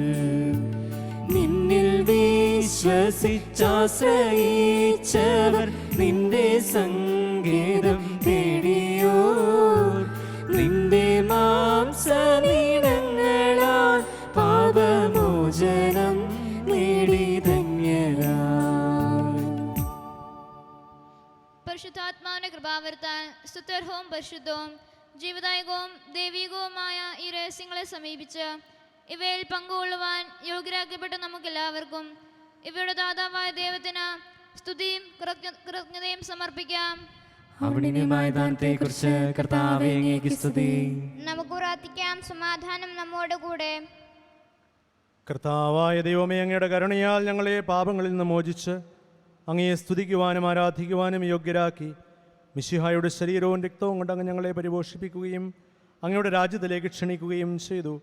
നിന്നിൽ വിശ്വസിച്ചാശ്രയിച്ചവർ നിന്റെ സങ്കേതം തേടിയോർ നിന്റെ മാംസനീണങ്ങളാൽ പാപമോചനം നേടി ധന്യരായി. പരിശുദ്ധാത്മാവിന്റെ കൃപാവരത്താൽ സ്തുത്യർഹവും പരിശുദ്ധവും ജീവദായകവും ദൈവികവുമായ ഈ രഹസ്യങ്ങളെ സമീപിച്ച് ഇവയിൽ പങ്കുകൊള്ളുവാൻ യോഗ്യരാക്കപ്പെട്ട നമുക്കെല്ലാവർക്കും ഇവയുടെ ദാതാവായ ദൈവത്തിന് സ്തുതിയും കൃതജ്ഞതയും സമർപ്പിക്കാം. അവിടുത്തെ ദാനത്തെക്കുറിച്ച് കർത്താവേ അങ്ങേക്ക് സ്തുതി. നമുക്ക് പ്രാർത്ഥിക്കാം. സമാധാനം നമ്മോട് കൂടെ. കർത്താവായ ദൈവമേ, അങ്ങയുടെ കരുണയാൽ ഞങ്ങളെ പാപങ്ങളിൽ നിന്ന് മോചിച്ച് അങ്ങയെ സ്തുതിക്കുവാനും ആരാധിക്കുവാനും യോഗ്യരാക്കി മിശിഹായുടെ ശരീരവും രക്തവും കൊണ്ട് അങ്ങ് ഞങ്ങളെ പരിപോഷിപ്പിക്കുകയും അങ്ങയുടെ രാജ്യത്തിലേക്ക് ക്ഷണിക്കുകയും ചെയ്തു.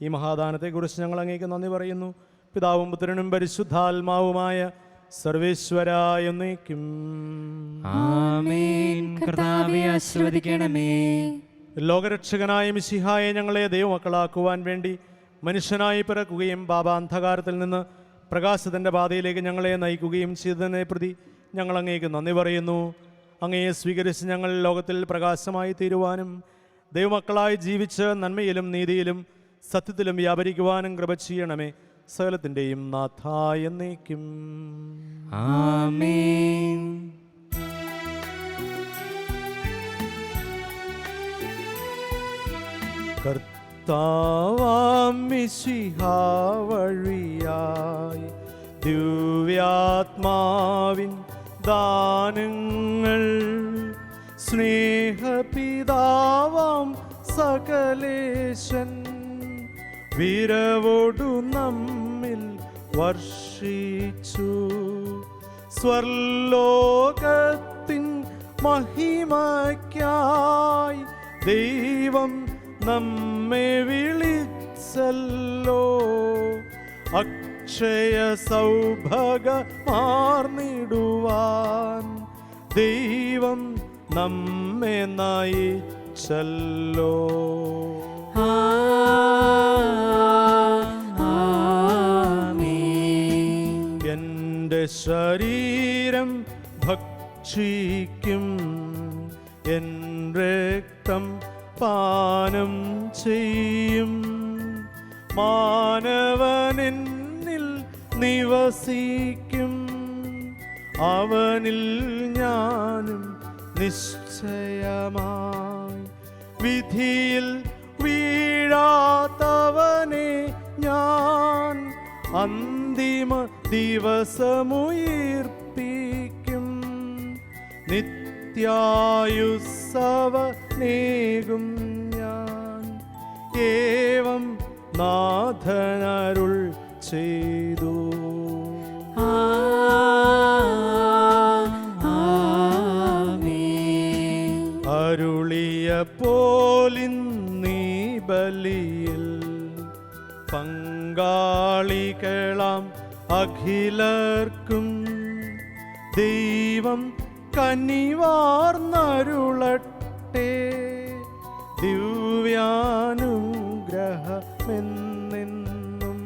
ഈ മഹാദാനത്തെക്കുറിച്ച് ഞങ്ങൾ അങ്ങേക്ക് നന്ദി പറയുന്നു. പിതാവും പുത്രനും പരിശുദ്ധാത്മാവുമായ സർവേശ്വരായ എന്നേക്കും ആമേൻ. കർത്താവേ ആശീർവദിക്കണമേ. ലോകരക്ഷകനായ മിശിഹായെ ഞങ്ങളെ ദൈവമക്കളാക്കുവാൻ വേണ്ടി മനുഷ്യനായി പിറക്കുകയും പാപാന്ധകാരത്തിൽ നിന്ന് പ്രകാശത്തിൻ്റെ പാതയിലേക്ക് ഞങ്ങളെ നയിക്കുകയും ചെയ്തതിനെ പ്രതി ഞങ്ങൾ അങ്ങേക്ക് നന്ദി പറയുന്നു. അങ്ങയെ സ്വീകരിച്ച് ഞങ്ങൾ ലോകത്തിൽ പ്രകാശമായി തീരുവാനും ദൈവമക്കളായി ജീവിച്ച് നന്മയിലും നീതിയിലും സത്യത്തിലും വ്യാപരിക്കുവാനും കൃപ ചെയ്യണമേ. സകലത്തിൻ്റെയും നാഥായ എന്നേക്കും ആമേൻ. കർത്താവാം മിശിഹാ വഴിയായി ദിവ്യാത്മാവിൻ ദാനങ്ങൾ സ്നേഹപിതാവാം സകലേശൻ വിരവോടു നമ്മിൽ വർഷിച്ചു. സ്വർലോകത്തിൻ മഹിമയ്ക്കായി ദൈവം നമ്മെ വിളിച്ചല്ലോ. അക്ഷയ സൗഭാഗ്യമാർന്നിടുവാൻ ദൈവം നമ്മെ നയിച്ചല്ലോ. എൻ്റെ ശരീരം ഭക്ഷിക്കും, എൻ രക്തം പാനം ചെയ്യും. മാനവനെന്നിൽ നിവസിക്കും, അവനിൽ ഞാനും നിശ്ചയമായി. വിധിയിൽ വീഴാത്തവനെ ഞാൻ അന്തിമ ദിവസമുയിർപ്പിക്കും. നിത്യായുസ്സവനേകും ഞാൻ, ഏവം നാഥനരുൾ ചെയ്തു. അരുളിയ പോലിന്നീ ബലിയിൽ പങ്കാളികളാം അഖിലർക്കും ദൈവം കനിവാർന്നരുളട്ടെ. ദിവ്യാനുഗ്രഹമെന്നെന്നും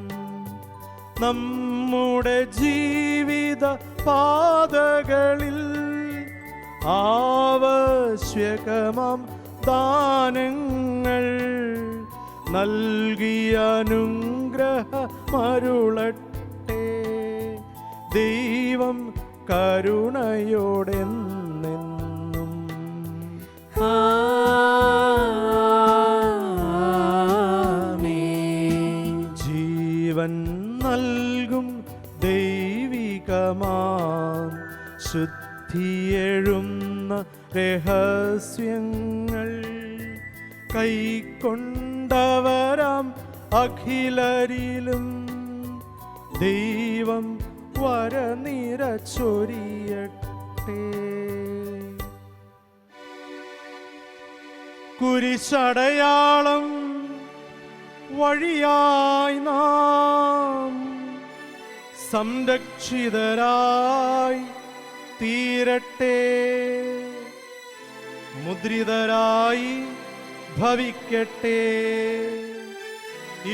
നമ്മുടെ ജീവിത പാതകളിൽ ആവശ്യകമാം ദാനങ്ങൾ നൽകിയ അനുഗ്രഹമരുളട്ടെ. ദൈവം കരുണയോടെന്നെന്നും ജീവൻ നൽകും ദൈവികമാം ശുദ്ധിയെഴുന്ന രഹസ്യങ്ങൾ കൈക്കൊണ്ടവരാം അഖിലരിലും ദൈവം വരനിര ചൊരിയട്ടെ. കുരിശടയാളം വഴിയായി നാം സംരക്ഷിതരായി തീരട്ടെ. മുദ്രിതരായി ഭവിക്കട്ടെ,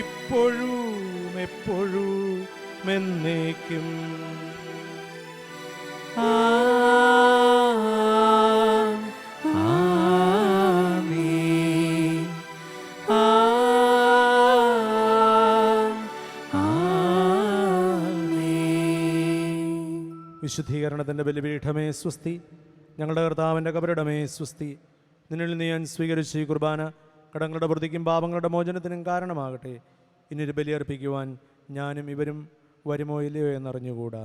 ഇപ്പോഴും എപ്പോഴും എന്നേക്കും. വിശുദ്ധീകരണത്തിൻ്റെ ബലിപീഠമേ സ്വസ്തി, ഞങ്ങളുടെ കർത്താവിൻ്റെ കബറിടമേ സ്വസ്തി. നിന്നിൽ നീ ഞാൻ സ്വീകരിച്ച ഈ കുർബാന കടങ്ങളുടെ വൃത്തിക്കും പാപങ്ങളുടെ മോചനത്തിനും കാരണമാകട്ടെ. ഇനിയൊരു ബലിയർപ്പിക്കുവാൻ ഞാനും ഇവരും വരുമോ ഇല്ലയോ എന്നറിഞ്ഞുകൂടാ.